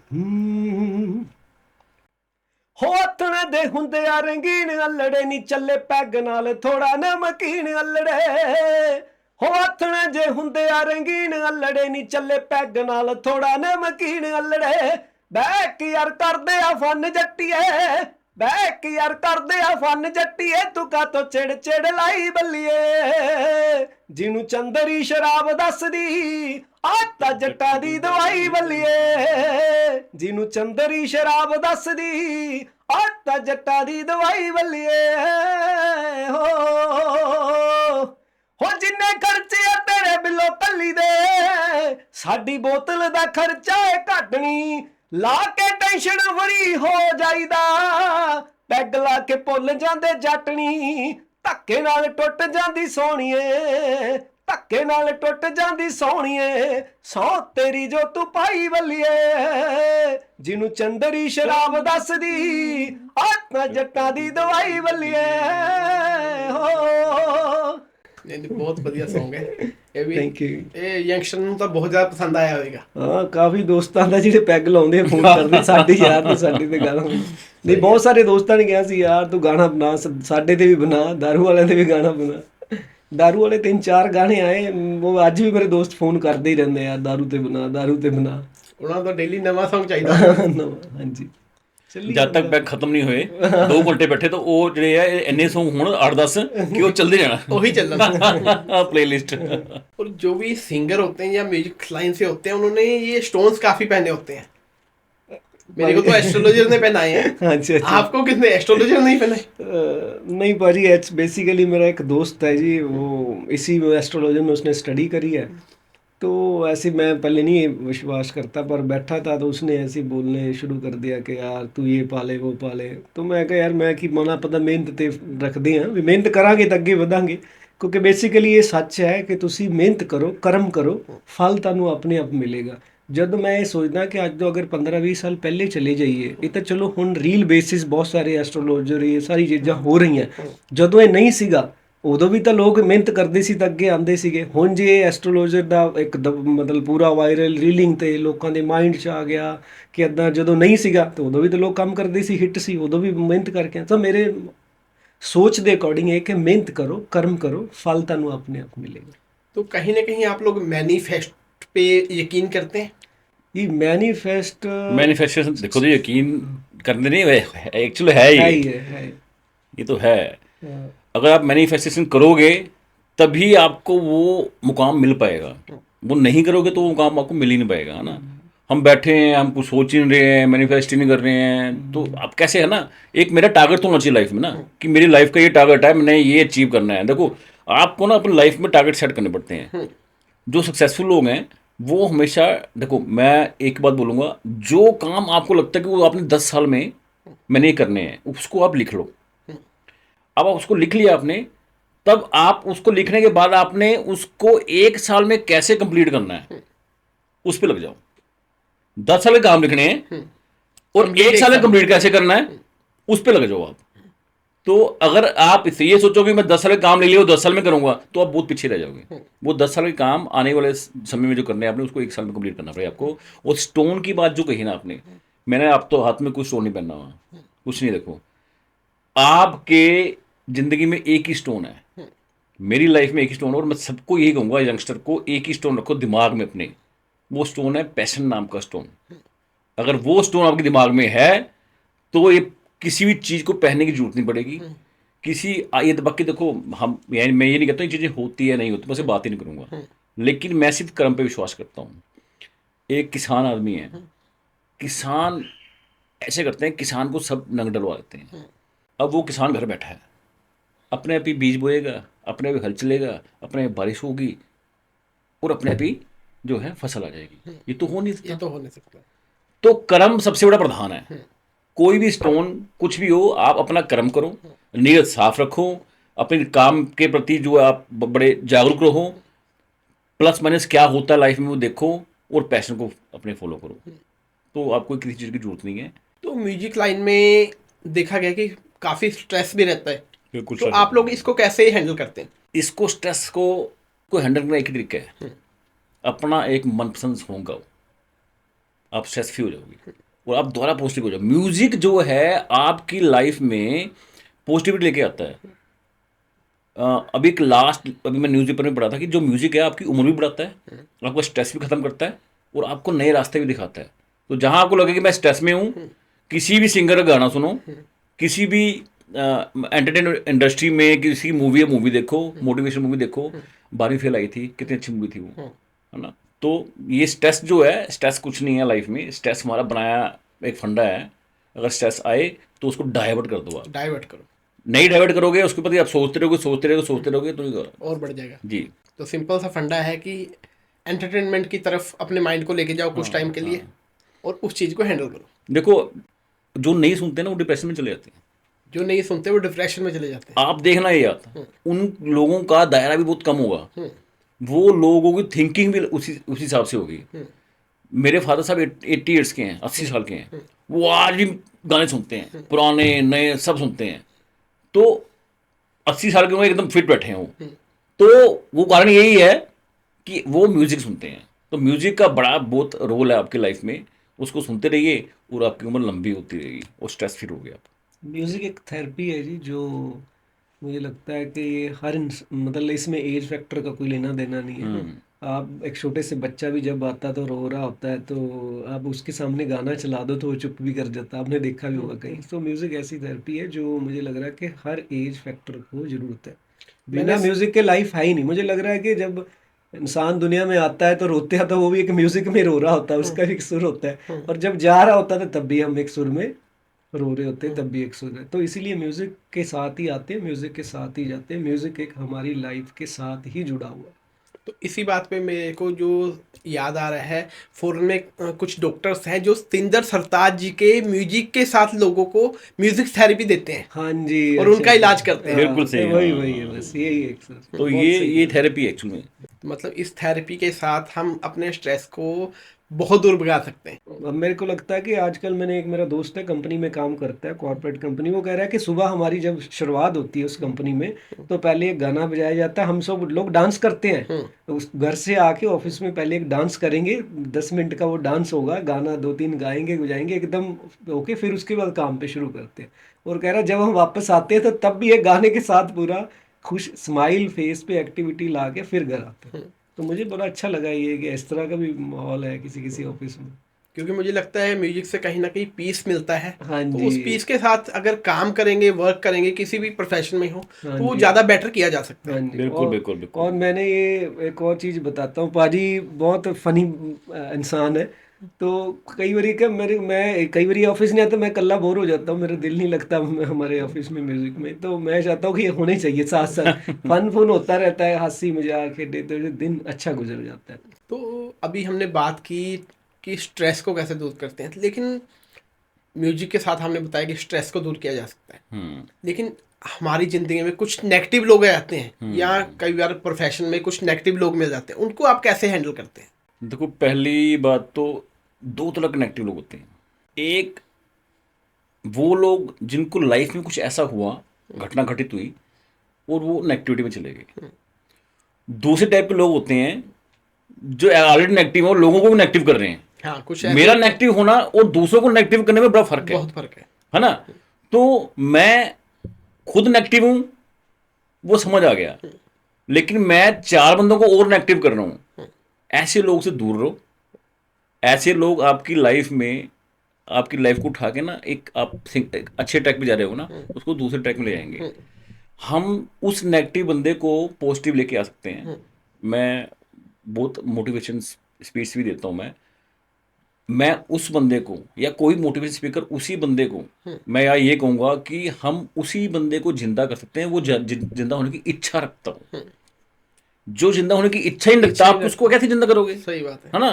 ਹੋ ਹੱਥਣੇ ਦੇ ਹੁੰਦੇ ਆ ਰੰਗੀਨ ਅਲੜੇ, ਨੀ ਚੱਲੇ ਪੈਗ ਨਾਲ ਥੋੜਾ ਨਮਕੀਨ ਅਲੜੇ। ਹੋ ਹੱਥਣੇ ਜੇ ਹੁੰਦੇ ਆ ਰੰਗੀਨ ਅਲੜੇ, ਨੀ ਚੱਲੇ ਪੈਗ ਨਾਲ ਥੋੜਾ ਨਮਕੀਨ ਅਲੜੇ। ਬਹਿ ਕੇ ਯਾਰ ਕਰਦੇ ਆ ਫਨ ਜੱਟੀਏ, ਬਹਿ ਕੇ ਯਾਰ ਕਰਦੇ ਆ ਫਨ ਜੱਟੀਏ। ਤੂੰ ਕਾਤੋਂ ਚਿੜ ਚਿੜ ਲਾਈ ਬੱਲੀਏ, ਜਿਹਨੂੰ ਚੰਦਰੀ ਸ਼ਰਾਬ ਦੱਸਦੀ, ਆਹ ਤਾਂ ਜੱਟਾਂ ਦੀ ਦਵਾਈ ਬੱਲੀਏ। ਜਿਹਨੂੰ ਚੰਦਰੀ ਸ਼ਰਾਬ ਦੱਸਦੀ, ਆਹ ਤਾਂ ਜੱਟਾਂ ਦੀ ਦਵਾਈ ਬੱਲੀਏ। ਹੋ ਜਿੰਨੇ ਖਰਚੇ ਆ ਤੇਰੇ ਬਿੱਲੋ ਕੱਲੀ ਦੇ, ਸਾਡੀ ਬੋਤਲ ਦਾ ਖਰਚਾ ਏ ਘੱਟ ਨੀ। ਲਾ ਕੇ ਟੈਨਸ਼ਨ ਫਰੀ ਹੋ ਜਾਈਦਾ, ਪੈਗ ਲਾ ਕੇ ਭੁੱਲ ਜਾਂਦੇ ਜੱਟਣੀ। ਧੱਕੇ ਨਾਲ ਟੁੱਟ ਜਾਂਦੀ ਸੋਹਣੀਏ, ਧੱਕੇ ਨਾਲ ਟੁੱਟ ਜਾਂਦੀ ਸੋਹਣੀਏ। ਸੌ ਤੇਰੀ ਜੋ ਤੂੰ ਪਾਈ ਬੱਲੀਏ, ਜਿਹਨੂੰ ਚੰਦਰੀ ਸ਼ਰਾਬ ਦੱਸਦੀ, ਮੈਂ ਜੱਟਾਂ ਦੀ ਦਵਾਈ ਬੱਲੀਏ ਹੋ। नहीं नहीं, बहुत बढ़िया सॉन्ग है ये भी। Thank you। ये यंगस्टर ਨੂੰ ਤਾਂ ਬਹੁਤ ਜ਼ਿਆਦਾ ਪਸੰਦ ਆਇਆ ਹੋਵੇਗਾ। ਹਾਂ ਕਾਫੀ ਦੋਸਤਾਂ ਦਾ ਜਿਹੜੇ ਪੈਗ ਲਾਉਂਦੇ ਆ, ਫੋਨ ਕਰਦੇ ਸਾਡੇ ਯਾਰ ਤੂੰ ਸਾਡੇ ਤੇ ਗਾਣਾ ਬਣਾ। ਨਹੀਂ ਬਹੁਤ ਸਾਰੇ ਦੋਸਤਾਂ ਨੇ ਕਿਹਾ ਸੀ ਯਾਰ ਤੂੰ ਗਾਣਾ ਬਣਾ, ਸਾਡੇ ਤੇ ਵੀ ਬਣਾ, ਦਾਰੂ ਵਾਲਿਆਂ ਤੇ ਵੀ ਗਾਣਾ ਬਣਾ। ਦਾਰੂ ਵਾਲੇ 3-4 ਗਾਣੇ ਆਏ, ਉਹ ਅੱਜ ਵੀ ਮੇਰੇ ਦੋਸਤ ਫੋਨ ਕਰਦੇ ਹੀ ਰਹਿੰਦੇ ਯਾਰ ਦਾਰੂ ਤੇ ਬਣਾ, ਦਾਰੂ ਤੇ ਬਣਾ। ਉਹਨਾਂ ਦਾ ਡੇਲੀ ਨਵਾਂ ਸੌਂਗ ਚਾਹੀਦਾ। ਹਾਂਜੀ ਜਦ ਤੱਕ ਪੈਗ ਖਤਮ ਨਹੀਂ ਹੋਏ 2 ਘੰਟੇ ਬੈਠੇ ਤਾਂ ਉਹ ਜਿਹੜੇ ਆ ਇੰਨੇ ਸੌਂਗ ਹੁਣ 8-10 कि वो चलते जाना वही चलना प्लेलिस्ट। और जो भी सिंगर होते हैं या म्यूजिक लाइन से होते हैं उन्होंने ये स्टोन्स काफी पहने होते हैं। मेरे को तो एस्ट्रोलॉजर ने पहनाए हैं। अच्छा आपको किसने एस्ट्रोलॉजर नहीं पहनाए? नहीं भाजी, इट्स बेसिकली मेरा एक दोस्त है जी, वो इसी एस्ट्रोलॉजर में उसने स्टडी करी है, तो ऐसे मैं पहले नहीं विश्वास करता, पर बैठा था तो उसने ऐसे बोलने शुरू कर दिया कि यार तू ये पाले वो पाले। तो मैं कहा यार मैं कि मना पता मेहनत ते रखते हैं भी, मेहनत करांगे तो अगे वधांगे, क्योंकि बेसिकली ये सच है कि तुसी मेहनत करो, कर्म करो, फल तुहानू अपने आप मिलेगा। जब मैं ये सोचदा कि अज तो अगर 15-20 साल पहले चले जाइए, ये तो चलो हुण रील बेसिस बहुत सारे एस्ट्रोलॉजर ये सारी चीज़ां हो रही हैं, जदों ये नहीं सीगा ਉਦੋਂ ਵੀ ਤਾਂ ਲੋਕ ਮਿਹਨਤ ਕਰਦੇ ਸੀ ਤਾਂ ਅੱਗੇ ਆਉਂਦੇ ਸੀਗੇ। ਹੁਣ ਜੇ ਐਸਟਰੋਲੋਜਰ ਦਾ ਇੱਕ ਮਤਲਬ ਪੂਰਾ ਵਾਇਰਲ ਰੀਲਿੰਗ ਤੇ ਲੋਕਾਂ ਦੇ ਮਾਈਂਡ 'ਚ ਆ ਗਿਆ ਕਿ ਇੱਦਾਂ, ਜਦੋਂ ਨਹੀਂ ਸੀਗਾ ਤਾਂ ਉਦੋਂ ਵੀ ਤਾਂ ਲੋਕ ਕੰਮ ਕਰਦੇ ਸੀ, ਹਿੱਟ ਸੀ, ਉਦੋਂ ਵੀ ਮਿਹਨਤ ਕਰਕੇ। ਤਾਂ ਮੇਰੇ सोच ਦੇ ਅਕੋਰਡਿੰਗ है कि मेहनत करो, कर्म करो, फल ਤੁਹਾਨੂੰ अपने आप मिलेगा। तो कहीं ना कहीं आप लोग मैनिफेस्ट पे यकीन करते हैं? ये मैनिफेस्ट मैनिफेस्टेशन देखो तो यकीन करने नहीं है, एक्चुअली है ही है। ये तो है। अगर आप मैनिफेस्टेशन करोगे तभी आपको वो मुकाम मिल पाएगा, वो नहीं करोगे तो वो मुकाम आपको मिल ही नहीं पाएगा, है ना। हम बैठे हैं, हम कुछ सोच ही नहीं रहे हैं, मैनिफेस्ट ही नहीं कर रहे हैं, तो आप कैसे, है ना। एक मेरा टारगेट तो होना चाहिए लाइफ में ना, कि मेरी लाइफ का ये टारगेट है, मैंने ये अचीव करना है। देखो आपको ना अपनी लाइफ में टारगेट सेट करने पड़ते हैं। जो सक्सेसफुल लोग हैं वो हमेशा, देखो मैं एक बात बोलूँगा, जो काम आपको लगता है कि वो आपने 10 साल में मैंने ये करने हैं, उसको आप लिख लो। अब आप उसको लिख लिया आपने, तब आप उसको लिखने के बाद आपने उसको 1 साल में कैसे कंप्लीट करना है उस पर लग जाओ। 10 साल के काम लिखने हैं और 1 साल में कंप्लीट कैसे करना है उस पर लग जाओ आप। तो अगर आप इससे ये सोचोगे मैं 10 साल का काम ले लिया 10 साल में करूंगा, तो आप बहुत पीछे रह जाओगे। वो 10 साल के काम आने वाले समय में जो करने हैं आपने, उसको 1 साल में कंप्लीट करना पड़ेगा आपको। और स्टोन की बात जो कही ना आपने, मैंने आप तो हाथ में कोई स्टोन नहीं पहना हुआ, कुछ नहीं। देखो आपके जिंदगी में एक ही स्टोन है, मेरी लाइफ में एक ही स्टोन है, और मैं सबको यही कहूँगा यंगस्टर को, एक ही स्टोन रखो दिमाग में अपने। वो स्टोन है पैशन नाम का स्टोन। अगर वो स्टोन आपके दिमाग में है तो ये किसी भी चीज़ को पहनने की जरूरत नहीं पड़ेगी। ये तो बाकी देखो, हम यानी मैं ये नहीं कहता ये चीज़ें होती है नहीं होती, मैं से बात ही नहीं करूँगा, लेकिन मैं सिर्फ कर्म पे विश्वास करता हूँ। एक किसान आदमी है, किसान ऐसे करते हैं, किसान को सब नंग डलवा देते हैं। अब वो किसान घर बैठा है, अपने आप ही बीज बोएगा, अपने आप ही हल चलेगा, अपने आप बारिश होगी और अपने आप ही जो है फसल आ जाएगी। ये तो हो नहीं सकता। ये तो हो नहीं सकता। तो कर्म सबसे बड़ा प्रधान है। कोई भी स्टोन कुछ भी हो, आप अपना कर्म करो, नीयत साफ रखो, अपने काम के प्रति जो आप बड़े जागरूक रहो, प्लस माइनस क्या होता है लाइफ में वो देखो, और पैशन को अपने फॉलो करो, तो आपको किसी चीज़ की जरूरत नहीं है। तो म्यूजिक लाइन में देखा गया कि काफ़ी स्ट्रेस भी रहता है, बिल्कुल। तो आप लोग इसको कैसे हैंडल करते हैं? इसको स्ट्रेस को हैंडल करना एक ही तरीका है, अपना एक मनपसंद सॉन्ग गाओ, आप स्ट्रेस फ्री हो जाओगे और आप दोबारा पॉजिटिव हो जाओ। म्यूजिक जो है आपकी लाइफ में पॉजिटिविटी लेके आता है। अभी मैं न्यूज़पेपर में पढ़ा था कि जो म्यूजिक है आपकी उम्र भी बढ़ाता है, आपका स्ट्रेस भी खत्म करता है और आपको नए रास्ते भी दिखाता है। तो जहां आपको लगे कि मैं स्ट्रेस में हूँ, किसी भी सिंगर का गाना सुनो, किसी भी एंटरटेनमेंट इंडस्ट्री में किसी मूवी देखो, मोटिवेशन मूवी देखो। 12वीं फेल आई थी, कितनी अच्छी मूवी थी वो, है ना। तो ये स्ट्रेस जो है, स्ट्रेस कुछ नहीं है लाइफ में, स्ट्रेस हमारा बनाया एक फंडा है। अगर स्ट्रेस आए तो उसको डाइवर्ट कर दो, आप डाइवर्ट करो। नहीं डाइवर्ट करोगे उसके ऊपर आप सोचते रहोगे तो और बढ़ जाएगा जी। तो सिंपल सा फंडा है कि एंटरटेनमेंट की तरफ अपने माइंड को लेके जाओ कुछ टाइम के लिए, और उस चीज़ को हैंडल करो। देखो जो नहीं सुनते ना वो डिप्रेशन में चले जाते हैं, जो नहीं सुनते वो डिप्रेशन में चले जाते हैं। आप देखना ये आता, उन लोगों का दायरा भी बहुत कम होगा, वो लोगों की थिंकिंग भी उसी हिसाब से होगी। मेरे फादर साहब 80 ईयर्स के हैं, 80 साल के हैं, वो आज भी गाने सुनते हैं, पुराने नए सब सुनते हैं, तो 80 साल के उम्र एकदम फिट बैठे हैं वो। तो वो कारण यही है कि वो म्यूजिक सुनते हैं। तो म्यूजिक का बड़ा बहुत रोल है आपकी लाइफ में, उसको सुनते रहिए और आपकी उम्र लंबी होती रहेगी और स्ट्रेस फ्री रहोगे आप। म्यूजिक एक थेरेपी है जी, जो मुझे लगता है कि ये हर मतलब इसमें एज फैक्टर का कोई लेना देना नहीं है। आप एक छोटे से बच्चा भी जब आता है तो रो रहा होता है, तो आप उसके सामने गाना चला दो तो वो चुप भी कर जाता है, आपने देखा भी होगा कहीं। तो म्यूजिक ऐसी थेरेपी है जो मुझे लग रहा है कि हर एज फैक्टर को जरूरत है। बिना म्यूजिक के लाइफ है ही नहीं। मुझे लग रहा है कि जब इंसान दुनिया में आता है तो रोते हैं तो वो भी एक म्यूजिक में रो रहा होता है, उसका भी एक सुर होता है, और जब जा रहा होता है तब भी हम एक सुर में रो रहे होते हैं, तब भी एक सुर है। तो इसीलिए म्यूजिक के साथ ही आते हैं, म्यूजिक के साथ ही जाते हैं। म्यूजिक एक हमारी लाइफ के साथ ही जुड़ा हुआ है। तो इसी बात पे मेरे को जो याद आ रहा है, फॉरेन में कुछ डॉक्टर्स हैं जो सिंदर सरताज जी के म्यूजिक के साथ लोगों को म्यूजिक थेरेपी देते हैं हाँ जी, और उनका इलाज करते हैं। बिल्कुल सही, वही हाँ। वही है, बस यही एक सर। तो ये थेरेपी एक्चुअल में, मतलब इस थेरेपी के साथ हम अपने स्ट्रेस को बहुत दूर भगा सकते हैं। अब मेरे को लगता है कि आजकल मैंने एक मेरा दोस्त है कंपनी में काम करता है, कॉर्पोरेट कंपनी, वो कह रहा है कि सुबह हमारी जब शुरुआत होती है उस कंपनी में तो पहले एक गाना बजाया जाता है, हम सब लोग डांस करते हैं। तो उस घर से आके ऑफिस में पहले एक डांस करेंगे, 10 मिनट का वो डांस होगा, गाना 2-3 गाएंगे गुजाएंगे एकदम ओके, फिर उसके बाद काम पे शुरू करते हैं। और कह रहा है जब हम वापस आते हैं तो तब भी एक गाने के साथ पूरा खुश स्माइल फेस पे एक्टिविटी ला के फिर घर आते हैं। तो मुझे बड़ा अच्छा लगा ये कि इस तरह का भी माहौल है किसी किसी ऑफिस में। क्योंकि मुझे लगता है म्यूजिक से कहीं ना कहीं पीस मिलता है। हाँ तो जी। उस पीस के साथ अगर काम करेंगे, वर्क करेंगे, किसी भी प्रोफेशन में हो, हाँ तो वो जी। ज़्यादा बेटर किया जा सकता हाँ है। जी। बिल्कुल और, बिल्कुल बिल्कुल। और मैंने ये एक और चीज़ बताता हूँ, पाजी बहुत फनी इंसान है। तो कई बारी क्या मैं कई बारी ऑफिस नहीं आता, मैं कल्ला बोर हो जाता हूँ, मेरा दिल नहीं लगता हमारे ऑफिस में म्यूजिक में। तो मैं चाहता हूँ कि ये होने चाहिए साथ साथ, फन होता रहता है, हंसी मजाक खेलते तो दिन अच्छा गुजर जाता है। तो अभी हमने बात की कि स्ट्रेस को कैसे दूर करते हैं, लेकिन म्यूजिक के साथ हमने बताया कि स्ट्रेस को दूर किया जा सकता है। लेकिन हमारी ज़िंदगी में कुछ नेगेटिव लोग आते हैं, या कई बार प्रोफेशन में कुछ नेगेटिव लोग मिल जाते हैं, उनको आप कैसे हैंडल करते हैं? देखो, पहली बात तो 2 तरह के नेगेटिव लोग होते हैं। एक वो लोग जिनको लाइफ में कुछ ऐसा हुआ, घटना घटित हुई और वो नेगेटिविटी में चले गए। दूसरे टाइप के लोग होते हैं जो ऑलरेडी नेगेटिव है और लोगों को भी नेगेटिव कर रहे हैं। हाँ, कुछ मेरा नेगेटिव होना और दूसरों को नेगेटिव करने में बड़ा फर्क है, बहुत फर्क है ना। तो मैं खुद नेगेटिव हूं, वो समझ आ गया, लेकिन मैं 4 बंदों को और नेगेटिव कर रहा हूं। ऐसे लोग से दूर रहो। ऐसे लोग आपकी लाइफ में आपकी लाइफ को उठा के ना एक एक अच्छे ट्रैक पे जा रहे हो ना, उसको दूसरे ट्रैक में ले जाएंगे। हम उस नेगेटिव बंदे को पॉजिटिव लेके आ सकते हैं। मैं बहुत मोटिवेशन स्पीच भी देता हूं। मैं उस बंदे को या कोई मोटिवेशन स्पीकर उसी बंदे को मैं ये कहूंगा कि हम उसी बंदे को जिंदा कर सकते हैं वो जिंदा होने की इच्छा रखता हो। जो जिंदा होने की इच्छा ही नहीं रखता, आप उसको कैसे जिंदा करोगे? सही बात है ना।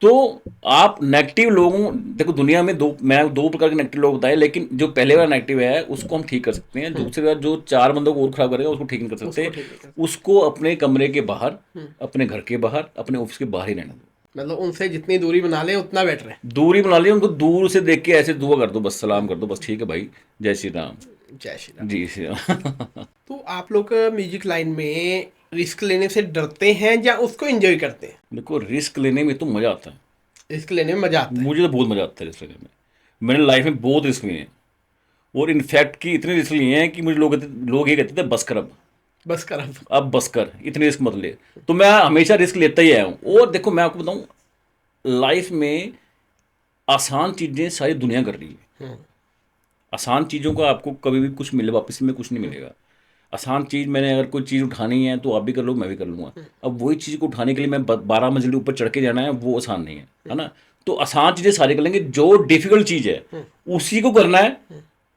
तो आप नेगेटिव लोगों, देखो दुनिया में मैंने 2 प्रकार के नेगेटिव लोग बताए, लेकिन जो पहले वाला नेगेटिव है उसको हम ठीक कर सकते हैं। दूसरे वाला जो 4 बंदों को और खराब करेगा उसको ठीक नहीं कर सकते। उसको अपने कमरे के बाहर, अपने घर के बाहर, अपने ऑफिस के बाहर ही रहना दो। मतलब उनसे जितनी दूरी बना ले उतना बेटर है। दूरी बना लिया, उनको दूर से देख के ऐसे दुआ कर दो, बस सलाम कर दो, बस ठीक है भाई, जय श्री राम। जय श्री राम। जी श्री राम। तो आप लोग म्यूजिक लाइन में रिस्क लेने से डरते हैं या उसको एंजॉय करते हैं? देखो, रिस्क लेने में तो मजा आता है। रिस्क लेने में मजा आता है। मुझे तो बहुत मजा आता है रिस्क लेने में। मैंने लाइफ में बहुत रिस्क लिए हैं, और इनफैक्ट कि इतने रिस्क लिए हैं कि मुझे लोग ये कहते थे बस कर, बस कर अब बस कर, इतने रिस्क मत ले। तो मैं हमेशा रिस्क लेता ही आया हूँ। और देखो मैं आपको बताऊँ, लाइफ में आसान चीज़ें सारी दुनिया कर रही है। आसान चीज़ों का आपको कभी भी कुछ मिले, वापस में कुछ नहीं मिलेगा। आसान चीज़, मैंने अगर कोई चीज़ उठानी है तो आप भी कर लो, मैं भी कर लूँगा। अब वही चीज़ को उठाने के लिए मैं 12 मंजिल ऊपर चढ़ के जाना है, वो आसान नहीं है ना। तो आसान चीज़ें सारी कर लेंगे, जो डिफिकल्ट चीज़ है उसी को करना है।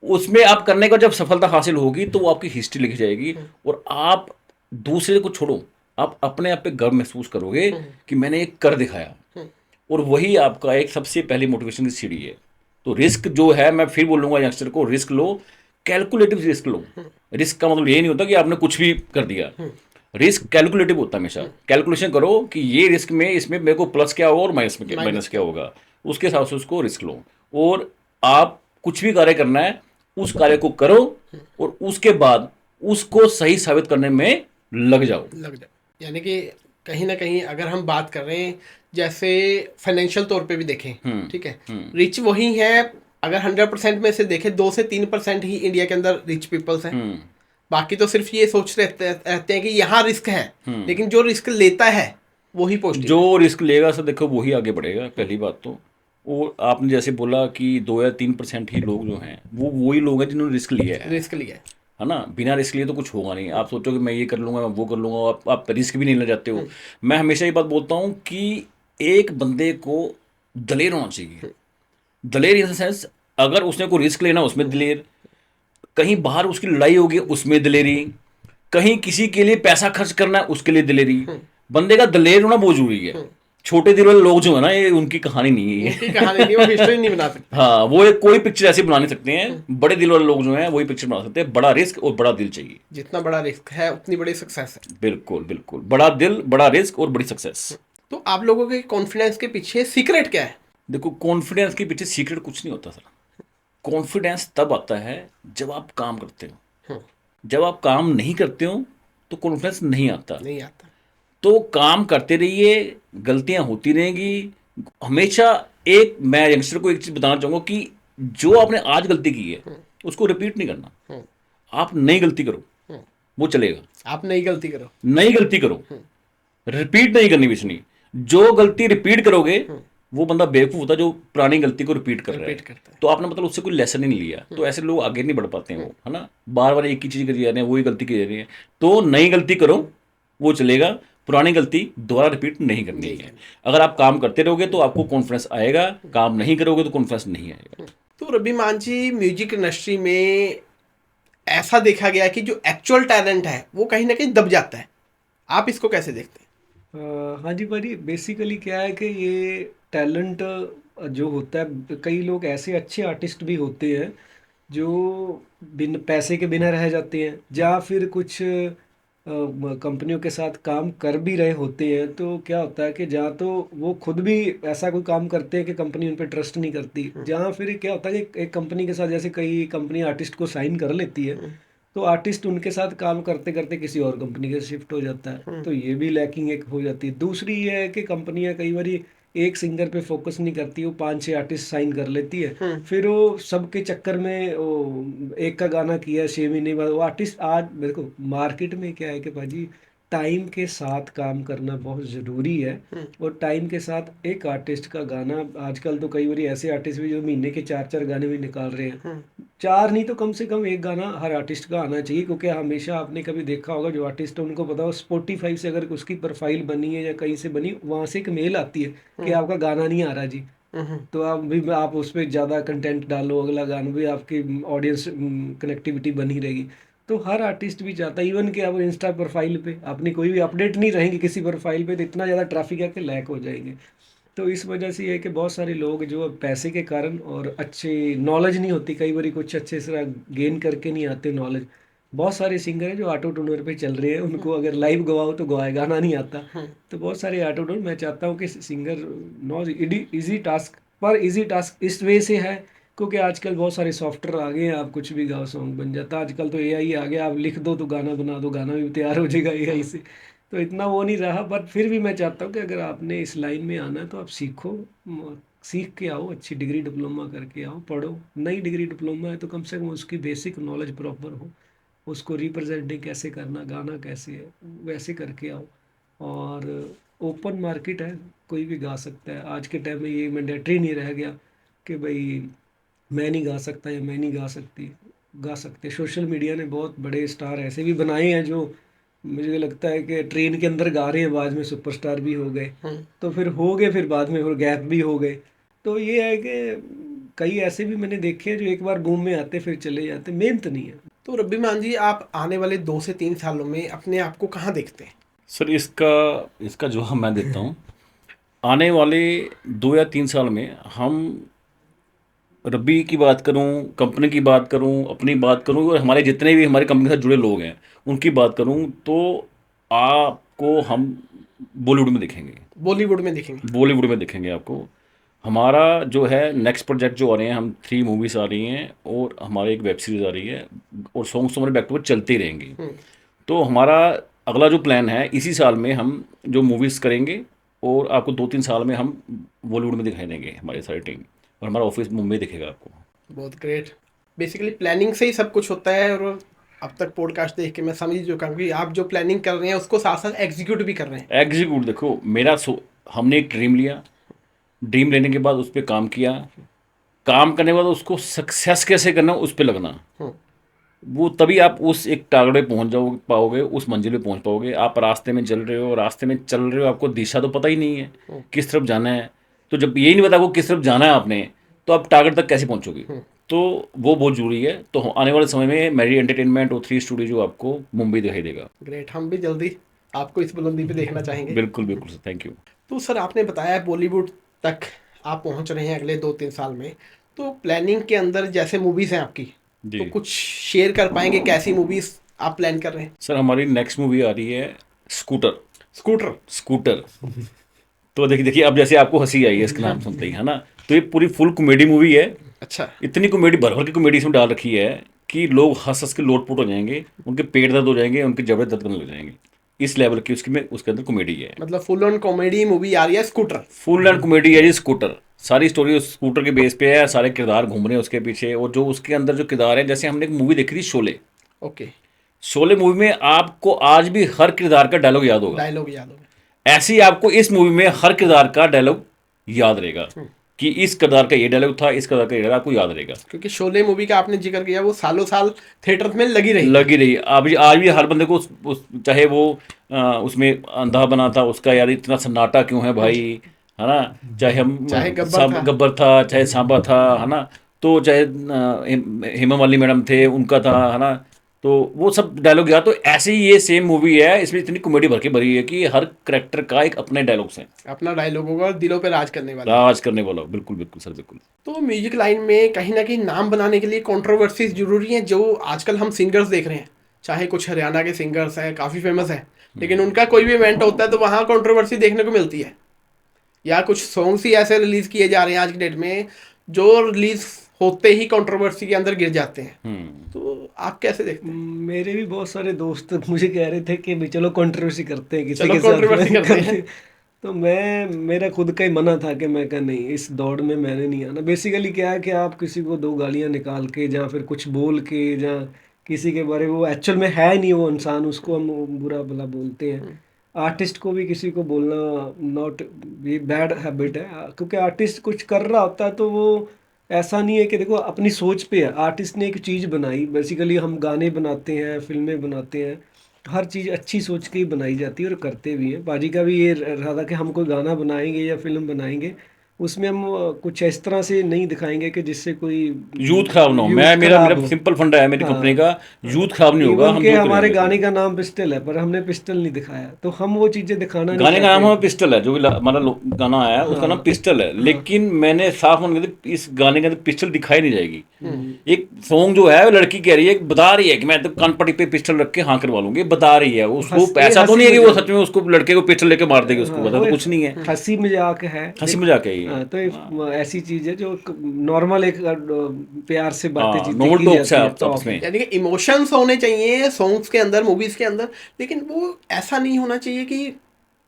उसमें आप करने का जब सफलता हासिल होगी तो वो आपकी हिस्ट्री लिखी जाएगी, और आप दूसरे को छोड़ो, आप अपने आप पे गर्व महसूस करोगे कि मैंने ये कर दिखाया। और वही आपका एक सबसे पहली मोटिवेशन की सीढ़ी है। तो रिस्क जो है, मैं फिर बोलूँगा यंगस्टर को, रिस्क लो, कैलकुलेटिव रिस्क लो। रिस्क का मतलब ये नहीं होता कि आपने कुछ भी कर दिया। रिस्क कैलकुलेटिव होता है हमेशा। कैलकुलेशन करो कि ये रिस्क में, इसमें मेरे को प्लस क्या होगा और माइनस क्या होगा, उसके हिसाब से उसको रिस्क लो। और आप कुछ भी कार्य करना है उस कार्य को करो और उसके बाद उसको सही साबित करने में लग जाओ। यानी कि कहीं ना कहीं अगर हम बात कर रहे हैं जैसे फाइनेंशियल तौर पे भी देखें, ठीक है, रिच वही है। अगर 100% में से देखें 2 से 3% ही इंडिया के अंदर रिच पीपल्स हैं। बाकी तो सिर्फ ये सोच रहते हैं कि यहाँ रिस्क है, लेकिन जो रिस्क लेता है वही पोस्टिंग जो रिस्क लेगा सर देखो वही आगे बढ़ेगा, पहली बात तो। और आपने जैसे बोला कि 2 या 3% ही लोग जो हैं वो वही लोग हैं जिन्होंने रिस्क लिया है ना। बिना रिस्क लिए तो कुछ होगा नहीं। आप सोचो कि मैं ये कर लूँगा, मैं वो कर लूँगा, आप रिस्क भी नहीं ले जाते हो। मैं हमेशा ये बात बोलता हूँ कि एक बंदे को दलेर होना चाहिए। दलेर इन द सेंस, अगर उसने कोई रिस्क लेना उसमें दलेर, कहीं बाहर उसकी लड़ाई होगी उसमें दलेरी, कहीं किसी के लिए पैसा खर्च करना है उसके लिए दलेरी। बंदे का दलेर होना बहुत जरूरी है। छोटे दिल वाले लोग जो है ना, ये उनकी कहानी नहीं है, उनकी कहानी नहीं, वो हिस्ट्री नहीं बना सकते। हाँ, वो एक कोई पिक्चर ऐसी बना नहीं सकते हैं। बड़े दिल वाले लोग जो हैं वही पिक्चर बना सकते हैं। बड़ा रिस्क और बड़ा दिल चाहिए। जितना बड़ा रिस्क है उतनी बड़ी सक्सेस है। बिल्कुल बिल्कुल, बड़ा दिल, बड़ा रिस्क और बड़ी सक्सेस। तो आप लोगों के कॉन्फिडेंस के पीछे सीक्रेट क्या है? देखो, कॉन्फिडेंस के पीछे सीक्रेट कुछ नहीं होता सर। कॉन्फिडेंस तब आता है जब आप काम करते हो। जब आप काम नहीं करते हो तो कॉन्फिडेंस नहीं आता। तो काम करते रहिए, गलतियां होती रहेंगी हमेशा। मैं यंगस्टर को एक चीज बताना चाहूंगा कि जो आपने आज गलती की है उसको रिपीट नहीं करना। आप नई गलती करो, वो चलेगा। आप नई गलती करो, रिपीट नहीं करनी कुछ नहीं। जो गलती रिपीट करोगे वो बंदा बेवकूफ होता है जो पुरानी गलती को रिपीट कर रहा है। तो आपने मतलब उससे कोई लेसन ही नहीं लिया। तो ऐसे लोग आगे नहीं बढ़ पाते हैं, वो है ना, बार बार एक ही चीज करी जा रहे हैं, वही गलती की जा रही है। तो नई गलती करो, वो चलेगा। पुरानी गलती दोबारा रिपीट नहीं करनी है। अगर आप काम करते रहोगे तो आपको कॉन्फिडेंस आएगा, काम नहीं करोगे तो कॉन्फिडेंस नहीं आएगा। तो रवि मान जी, म्यूजिक इंडस्ट्री में ऐसा देखा गया कि जो एक्चुअल टैलेंट है वो कहीं ना कहीं दब जाता है। आप इसको कैसे देखते हैं? हाँ जी भाई, बेसिकली क्या है कि ये टैलेंट जो होता है, कई लोग ऐसे अच्छे आर्टिस्ट भी होते हैं जो बिन पैसे के बिना रह जाते हैं, या फिर कुछ कंपनियों के साथ काम कर भी रहे होते हैं। तो क्या होता है कि जहाँ तो वो खुद भी ऐसा कोई काम करते हैं कि कंपनी उन पर ट्रस्ट नहीं करती, जहाँ फिर क्या होता है कि एक कंपनी के साथ, जैसे कई कंपनी आर्टिस्ट को साइन कर लेती है तो आर्टिस्ट उनके साथ काम करते करते किसी और कंपनी के शिफ्ट हो जाता है। तो ये भी लैकिंग एक हो जाती है। दूसरी ये है कि कंपनियां कई बार एक सिंगर पे फोकस नहीं करती, वो 5-6 आर्टिस्ट साइन कर लेती है। फिर वो सबके चक्कर में वो एक का गाना किया 6 महीने बाद वो आर्टिस्ट। आज मेरे को मार्केट में क्या है कि भाजी टाइम के साथ काम करना बहुत ज़रूरी है। और टाइम के साथ एक आर्टिस्ट का गाना, आजकल तो कई बार ऐसे आर्टिस्ट भी जो महीने के 4-4 गाने भी निकाल रहे हैं। 4 नहीं तो कम से कम एक गाना हर आर्टिस्ट का आना चाहिए, क्योंकि हमेशा आपने कभी देखा होगा जो आर्टिस्ट है उनको पता हो स्पॉटिफाई से अगर उसकी प्रोफाइल बनी है या कहीं से बनी, वहाँ से एक मेल आती है कि आपका गाना नहीं आ रहा जी। तो आप उस पर ज़्यादा कंटेंट डालो, अगला गाना भी आपकी ऑडियंस कनेक्टिविटी बनी रहेगी। तो हर आर्टिस्ट भी चाहता है, इवन कि आप इंस्टा प्रोफाइल पे अपनी कोई भी अपडेट नहीं रहेंगे किसी प्रोफाइल पे तो इतना ज़्यादा ट्रैफिक है कि लैक हो जाएंगे। तो इस वजह से ये है कि बहुत सारे लोग जो पैसे के कारण और अच्छी नॉलेज नहीं होती, कई बार कुछ अच्छे से गेन करके नहीं आते नॉलेज। बहुत सारे सिंगर हैं जो ऑटो ट्यूनर पे चल रहे हैं, उनको अगर लाइव गवाओ तो गवाए, गाना नहीं आता। तो बहुत सारे ऑटो ट्यून, मैं चाहता हूँ कि सिंगर नॉट ईजी टास्क, पर ईजी टास्क इस वे से है क्योंकि आजकल बहुत सारे सॉफ्टवेयर आ गए हैं, आप कुछ भी गाओ सॉन्ग बन जाता है। आजकल तो एआई आ गया, आप लिख दो तो गाना बना दो, गाना भी तैयार हो जाएगा एआई से। तो इतना वो नहीं रहा, पर फिर भी मैं चाहता हूँ कि अगर आपने इस लाइन में आना है तो आप सीखो, सीख के आओ, अच्छी डिग्री डिप्लोमा करके आओ, पढ़ो। नई डिग्री डिप्लोमा है तो कम से कम उसकी बेसिक नॉलेज प्रॉपर हो, उसको रिप्रेजेंटिंग कैसे करना, गाना कैसे है, वैसे करके आओ। और ओपन मार्केट है, कोई भी गा सकता है। आज के टाइम में ये मैंडेटरी नहीं रह गया कि भाई मैं नहीं गा सकता या मैं नहीं गा सकती, गा सकते। सोशल मीडिया ने बहुत बड़े स्टार ऐसे भी बनाए हैं जो मुझे लगता है कि ट्रेन के अंदर गा रहे हैं, बाद में सुपरस्टार भी हो गए। तो फिर हो गए, फिर बाद में फिर गैप भी हो गए। तो ये है कि कई ऐसे भी मैंने देखे हैं जो एक बार बूम में आते फिर चले जाते, मेहनत नहीं है। तो रब्बी मान जी, आप आने वाले 2 से 3 सालों में अपने आप को कहाँ देखते हैं? सर इसका जवाब मैं देता हूँ। आने वाले 2 या 3 साल में हम, रब्बी की बात करूं, कंपनी की बात करूं, अपनी बात करूं और हमारे जितने भी हमारे कंपनी के साथ जुड़े लोग हैं उनकी बात करूं, तो आपको हम बॉलीवुड में दिखेंगे। बॉलीवुड में दिखेंगे आपको। हमारा जो है नेक्स्ट प्रोजेक्ट जो आ रहे हैं, हम 3 मूवीज़ आ रही हैं और हमारे एक वेब सीरीज़ आ रही है, और सॉन्ग्स तो हमारे बैक टू बैक चलते ही रहेंगी। तो हमारा अगला जो प्लान है, इसी साल में हम जो मूवीज़ करेंगे और आपको 2-3 साल में हम बॉलीवुड में दिखाई देंगे, हमारी सारी टीम, और हमारा ऑफिस मुंबई दिखेगा आपको। बहुत ग्रेट। बेसिकली प्लानिंग से ही सब कुछ होता है, और अब तक पॉडकास्ट देख के मैं समझ चुका हूँ कि आप जो प्लानिंग कर रहे हैं उसको साथ साथ एग्जीक्यूट भी कर रहे हैं। एग्जीक्यूट देखो, हमने एक ड्रीम लिया, ड्रीम लेने के बाद उस पर काम किया, काम करने के बाद उसको सक्सेस कैसे करना उस पर लगना, वो तभी आप उस एक टारगेट पे पहुंच पाओगे, उस मंजिल पे पहुंच पाओगे। आप रास्ते में चल रहे हो, आपको दिशा तो पता ही नहीं है किस तरफ जाना है, तो जब यही नहीं पता आपको किस तरफ जाना है आपने, तो आप टारगेट तक कैसे पहुंचोगे? तो वो बहुत जरूरी है। तो आने वाले समय में मेरी एंटरटेनमेंट और 3 स्टूडियो जो आपको मुंबई दिखाई देगा। ग्रेट, हम भी जल्दी आपको इस बुलंदी पे देखना चाहेंगे। बिल्कुल बिल्कुल सर, थैंक यू। तो सर, आपने बताया बॉलीवुड तक आप पहुंच रहे हैं अगले 2-3 साल में, तो प्लानिंग के अंदर जैसे मूवीज़ हैं आपकी, तो कुछ शेयर कर पाएंगे कैसी मूवीज़ आप प्लान कर रहे हैं? सर, हमारी नेक्स्ट मूवी आ रही है स्कूटर। तो देखिए अब जैसे आपको हंसी आई है इसका नाम सुनते ही, है ना, तो ये पूरी फुल कॉमेडी मूवी है। अच्छा। इतनी कॉमेडी, भर की कॉमेडी इसमें डाल रखी है कि लोग हंस हंस के लोटपोट हो जाएंगे, उनके पेट दर्द हो जाएंगे, उनके जबड़े दर्द करने लग जाएंगे, इस लेवल की उसके अंदर कॉमेडी है। मतलब फुल ऑन कॉमेडी मूवी आ रही है स्कूटर। फुल एंड कॉमेडी है जी स्कूटर। सारी स्टोरी उस स्कूटर के बेस पे है, सारे किरदार घूम रहे हैं उसके पीछे, और जो उसके अंदर जो किरदार है, जैसे हमने एक मूवी देखी थी शोले। ओके। शोले मूवी में आपको आज भी हर किरदार का डायलॉग याद होगा। ऐसे ही आपको इस मूवी में हर किरदार का डायलॉग याद रहेगा कि इस किरदार का ये डायलॉग था, इस किरदार का ये डायलॉग आपको याद रहेगा। क्योंकि शोले मूवी का आपने जिक्र किया, वो सालों साल थिएटर में लगी रही। अभी आज भी हर बंदे को चाहे वो उसमें अंधा बना था, उसका यार इतना सन्नाटा क्यों है भाई, है ना, चाहे गब्बर था, चाहे सांबा था, है ना, तो चाहे हेमा मालिनी मैडम थे, उनका था, है ना, तो वो सब डायलॉग याद। तो ऐसे ही ये सेम मूवी है, इसमें इतनी कॉमेडी भर के भरी है कि हर करेक्टर का एक अपने डायलॉग्स हैं, अपना डायलॉग होगा और दिलों पे राज करने वाला। बिल्कुल बिल्कुल सर, बिल्कुल। तो म्यूजिक लाइन में कहीं ना कहीं नाम बनाने के लिए कंट्रोवर्सीज जरूरी हैं, जो आजकल हम सिंगर्स देख रहे हैं, चाहे कुछ हरियाणा के सिंगर्स हैं, काफ़ी फेमस हैं, लेकिन उनका कोई भी इवेंट होता है तो वहाँ कंट्रोवर्सी देखने को मिलती है, या कुछ सॉन्ग्स ही ऐसे रिलीज किए जा रहे हैं आज की डेट में जो रिलीज होते ही कंट्रोवर्सी के अंदर गिर जाते हैं। तो आप कैसे देखते हैं? मेरे भी बहुत सारे दोस्त मुझे कह रहे थे कि भी चलो कंट्रोवर्सी करते हैं, किसी के कंट्रोवर्सी करते हैं। तो मेरा खुद का ही मना था कि मैं कहा नहीं, इस दौड़ में मैंने नहीं आना। बेसिकली क्या है कि आप किसी को 2 गालियां निकाल के या फिर कुछ बोल के, या किसी के बारे में, वो एक्चुअल में है नहीं वो इंसान, उसको हम बुरा भला बोलते हैं। आर्टिस्ट को भी किसी को बोलना नॉट, ये बैड हैबिट है, क्योंकि आर्टिस्ट कुछ कर रहा होता है तो वो ऐसा नहीं है कि देखो अपनी सोच पे है। आर्टिस्ट ने एक चीज़ बनाई, बेसिकली हम गाने बनाते हैं, फिल्में बनाते हैं, हर चीज़ अच्छी सोच के ही बनाई जाती है और करते भी हैं। बाजी का भी ये रहा था कि हम कोई गाना बनाएंगे या फिल्म बनाएंगे, उसमें हम कुछ इस तरह से नहीं दिखाएंगे कि जिससे कोई यूथ खराब ना हो। मेरा सिंपल फंडा है मेरी कंपनी का, यूथ खराब नहीं होगा। हमारे गाने का नाम पिस्टल है, पर हमने पिस्टल नहीं दिखाया, तो हम वो चीजें दिखाना नहीं। गाने का नाम हमारा पिस्टल है, जो भी हमारा गाना आया है उसका नाम पिस्टल है, लेकिन मैंने साफ मन कर इस गाने के अंदर पिस्टल दिखाई नहीं जाएगी। एक सॉन्ग जो है, लड़की कह रही है, बता रही है कि मैं तो कानपट्टी पे पिस्टल रख के हाँ करवा लूंगी, बता रही है उसको। ऐसा तो नहीं है कि वो सच में उसको लड़के को पिस्टल लेके मार देगी, उसको पता तो कुछ नहीं है, हंसी मजाक है, हंसी मजाक है। तो ऐसी चीज है जो नॉर्मल एक प्यार से बातें नॉर्मल टॉक्स में, यानी कि इमोशंस होने चाहिए सॉन्ग्स के अंदर, मूवीज के अंदर, लेकिन वो ऐसा नहीं होना चाहिए कि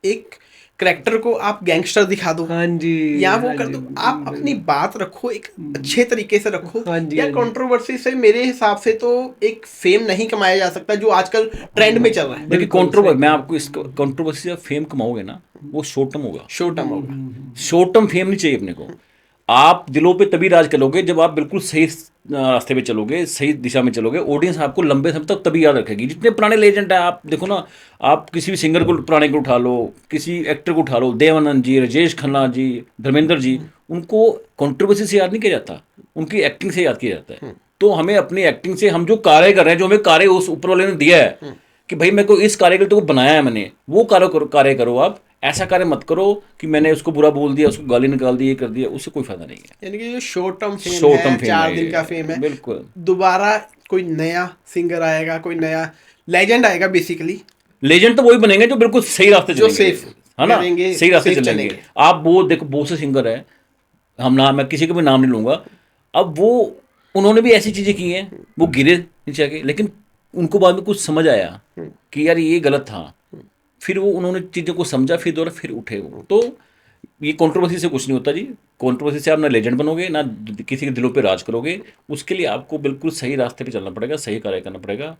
एक करेक्टर को आप गैंगस्टर दिखा दो, हाँ जी, या वो कर दो। आप अपनी बात रखो, एक अच्छे तरीके से रखो। या कंट्रोवर्सी से मेरे हिसाब से तो एक फेम नहीं कमाया जा सकता, जो आजकल ट्रेंड में चल रहा है। देखिए मैं आपको इस कंट्रोवर्सी से फेम कमाओगे ना, वो शॉर्ट टर्म होगा। शॉर्ट टर्म फेम नहीं चाहिए अपने को। आप दिलों पे तभी राज करोगे जब आप बिल्कुल सही रास्ते पे चलोगे, सही दिशा में चलोगे। ऑडियंस आपको लंबे समय तक तभी याद रखेगी। जितने पुराने लेजेंड हैं, आप देखो ना, आप किसी भी सिंगर को पुराने को उठा लो, किसी एक्टर को उठा लो, देवानंद जी, राजेश खन्ना जी, धर्मेंद्र जी, उनको कंट्रोवर्सी से याद नहीं किया जाता, उनकी एक्टिंग से याद किया जाता है। तो हमें अपनी एक्टिंग से, हम जो कार्य कर रहे हैं, जो हमें कार्य उस ऊपर वाले ने दिया है कि भाई मेरे को इस कार्य के लिए तो बनाया है मैंने, वो कार्य करो। आप ऐसा कार्य मत करो कि मैंने उसको बुरा बोल दिया, उसको गाली निकाल दी, ये कर दिया, उससे कोई फायदा नहीं है। यानी कि जो शॉर्ट टर्म फेम है, 4 दिन का फेम है, बिल्कुल। दोबारा कोई नया सिंगर आएगा, कोई नया लेजेंड आएगा। बेसिकली लेजेंड तो वही बनेंगे जो बिल्कुल सही रास्ते जो सेफ है ना, सही रास्ते चलेंगे। आप वो देखो, बहुत से सिंगर है मैं किसी का भी नाम नहीं लूँगा। अब वो उन्होंने भी ऐसी चीज़ें की हैं, वो गिरे नीचे आके, लेकिन उनको बाद में कुछ समझ आया कि यार ये गलत था। फिर वो उन्होंने चीज़ों को समझा, फिर दोबारा फिर उठे वो। तो ये कंट्रोवर्सी से कुछ नहीं होता जी। कंट्रोवर्सी से आप ना लेजेंड बनोगे, ना किसी के दिलों पे राज करोगे। उसके लिए आपको बिल्कुल सही रास्ते पे चलना पड़ेगा, सही कार्य करना पड़ेगा,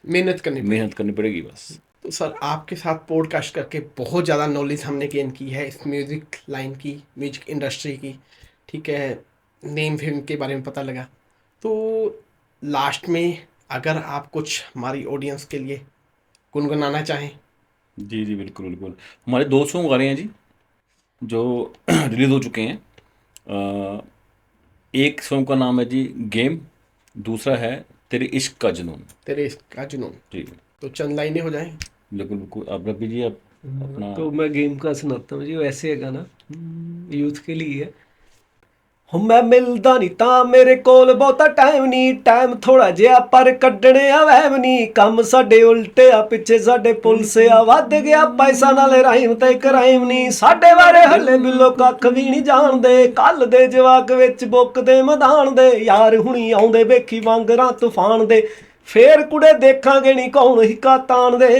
मेहनत करनी पड़ेगी। मेहनत करनी पड़ेगी बस। तो सर आपके साथ पॉडकास्ट करके बहुत ज़्यादा नॉलेज हमने गेन की है इस म्यूज़िक लाइन की, म्यूजिक इंडस्ट्री की, ठीक है, नेम फेम के बारे में पता लगा। तो लास्ट में अगर आप कुछ हमारी ऑडियंस के लिए गुनगुनाना चाहें। जी जी, बिल्कुल बिल्कुल। हमारे 2 सॉन्ग आ रहे हैं जी, जो रिलीज़ हो चुके हैं। एक सॉन्ग का नाम है जी गेम, दूसरा है तेरे इश्क का जुनून। तेरे इसका जुनून। जी तो चंद लाइनें हो जाएं। बिल्कुल बिल्कुल। आप रबी जी, आप अपना। तो मैं गेम का सुनाता हूँ जी। वैसे है गाना, यूथ के लिए है। हो मैं मिलदा नहीं ਤਾਂ ਮੇਰੇ ਕੋਲ ਬਹੁਤਾ ਟਾਈਮ ਨਹੀਂ, ਟਾਈਮ ਥੋੜਾ ਜਿਹਾ ਪਰ ਕੱਢਣੇ ਆ ਵਹਿਮ ਨਹੀਂ, ਕੰਮ ਸਾਡੇ ਉਲਟੇ ਆ ਪਿੱਛੇ ਸਾਡੇ ਪੁਲਿਸ ਆ, ਵੱਧ ਗਿਆ ਪੈਸਾ ਨਾਲੇ ਰਾਈਮ ਤੇ ਕਰਾਈਮ ਨਹੀਂ, ਸਾਡੇ ਬਾਰੇ ਹੱਲੇ ਬਿੱਲੋ ਕੱਖ ਵੀ ਨਹੀਂ ਜਾਣਦੇ, ਕੱਲ ਦੇ ਜਵਾਕ ਵਿੱਚ ਬੁੱਕਦੇ ਮੈਦਾਨ ਦੇ, ਯਾਰ ਹੁਣੀ ਆਉਂਦੇ ਵੇਖੀ ਵਾਂਗਰਾਂ ਤੂਫਾਨ ਦੇ, ਫੇਰ ਕੁੜੇ ਦੇਖਾਂਗੇ ਨਹੀਂ ਕੌਣ ਹਿੱਕਾ ਤਾਣਦੇ।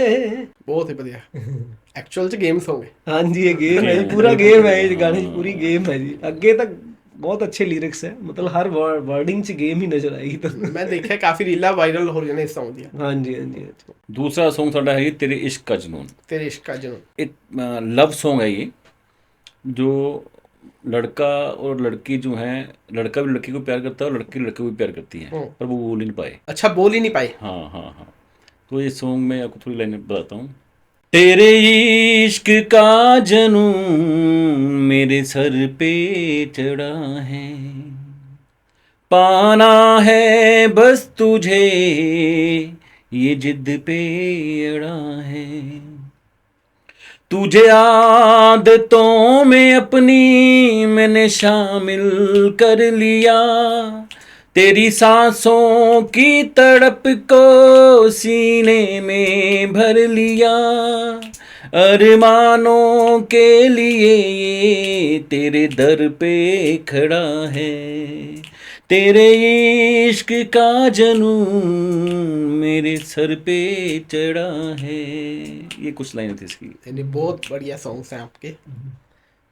बहुत ही बढ़िया। एक्चुअल च गेम्स होंगे। हाँ जी, ये गेम है, पूरा गेम है, इस गाने की पूरी गेम है जी। आगे तक बहुत अच्छे लिरिक्स है, मतलब हर वर्डिंग च गेम ही नजर आएगी। तो मैं देखा काफ़ी रीला वायरल हो रही है इस सॉन्ग दिया। हाँ जी हाँ जी हाँ जी। दूसरा सॉन्ग साडा है जी तेरे इश्क का जुनून। तेरे इश्क का जुनून। एक लव सॉन्ग है ये, जो लड़का और लड़की जो हैं, लड़का भी लड़की को प्यार करता है और लड़की लड़के को भी प्यार करती है, पर वो बोल ही नहीं पाए। अच्छा, बोल ही नहीं पाए। हाँ हाँ हाँ। तो ये सॉन्ग में आपको थोड़ी लाइनें बताता हूँ। तेरे इश्क का जनून मेरे सर पे चढ़ा है, पाना है बस तुझे ये जिद पे अड़ा है, तुझे आदतों में अपनी मैंने शामिल कर लिया, तेरी सांसों की तड़प को सीने में भर लिया, अरमानों के लिए ये तेरे दर पे खड़ा है, तेरे इश्क का जनून मेरे सर पे चढ़ा है। ये कुछ लाइनें थी इसकी। यानी बहुत बढ़िया सॉन्ग्स हैं आपके।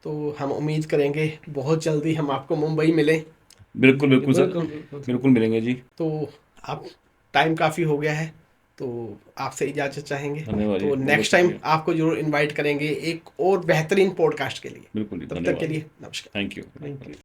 तो हम उम्मीद करेंगे बहुत जल्दी हम आपको मुंबई मिलें। बिल्कुल बिल्कुल सर, बिल्कुल, बिल्कुल। बिल्कुल मिलेंगे जी। तो अब टाइम काफ़ी हो गया है, तो आपसे इजाज़त चाहेंगे। धन्यवाद जी, तो बहुत नेक्स्ट टाइम शुक्रिया। आपको जरूर इनवाइट करेंगे एक और बेहतरीन पॉडकास्ट के लिए। बिल्कुल जी, तब तक धन्यवाद। के लिए नमस्कार। Thank you. Thank you.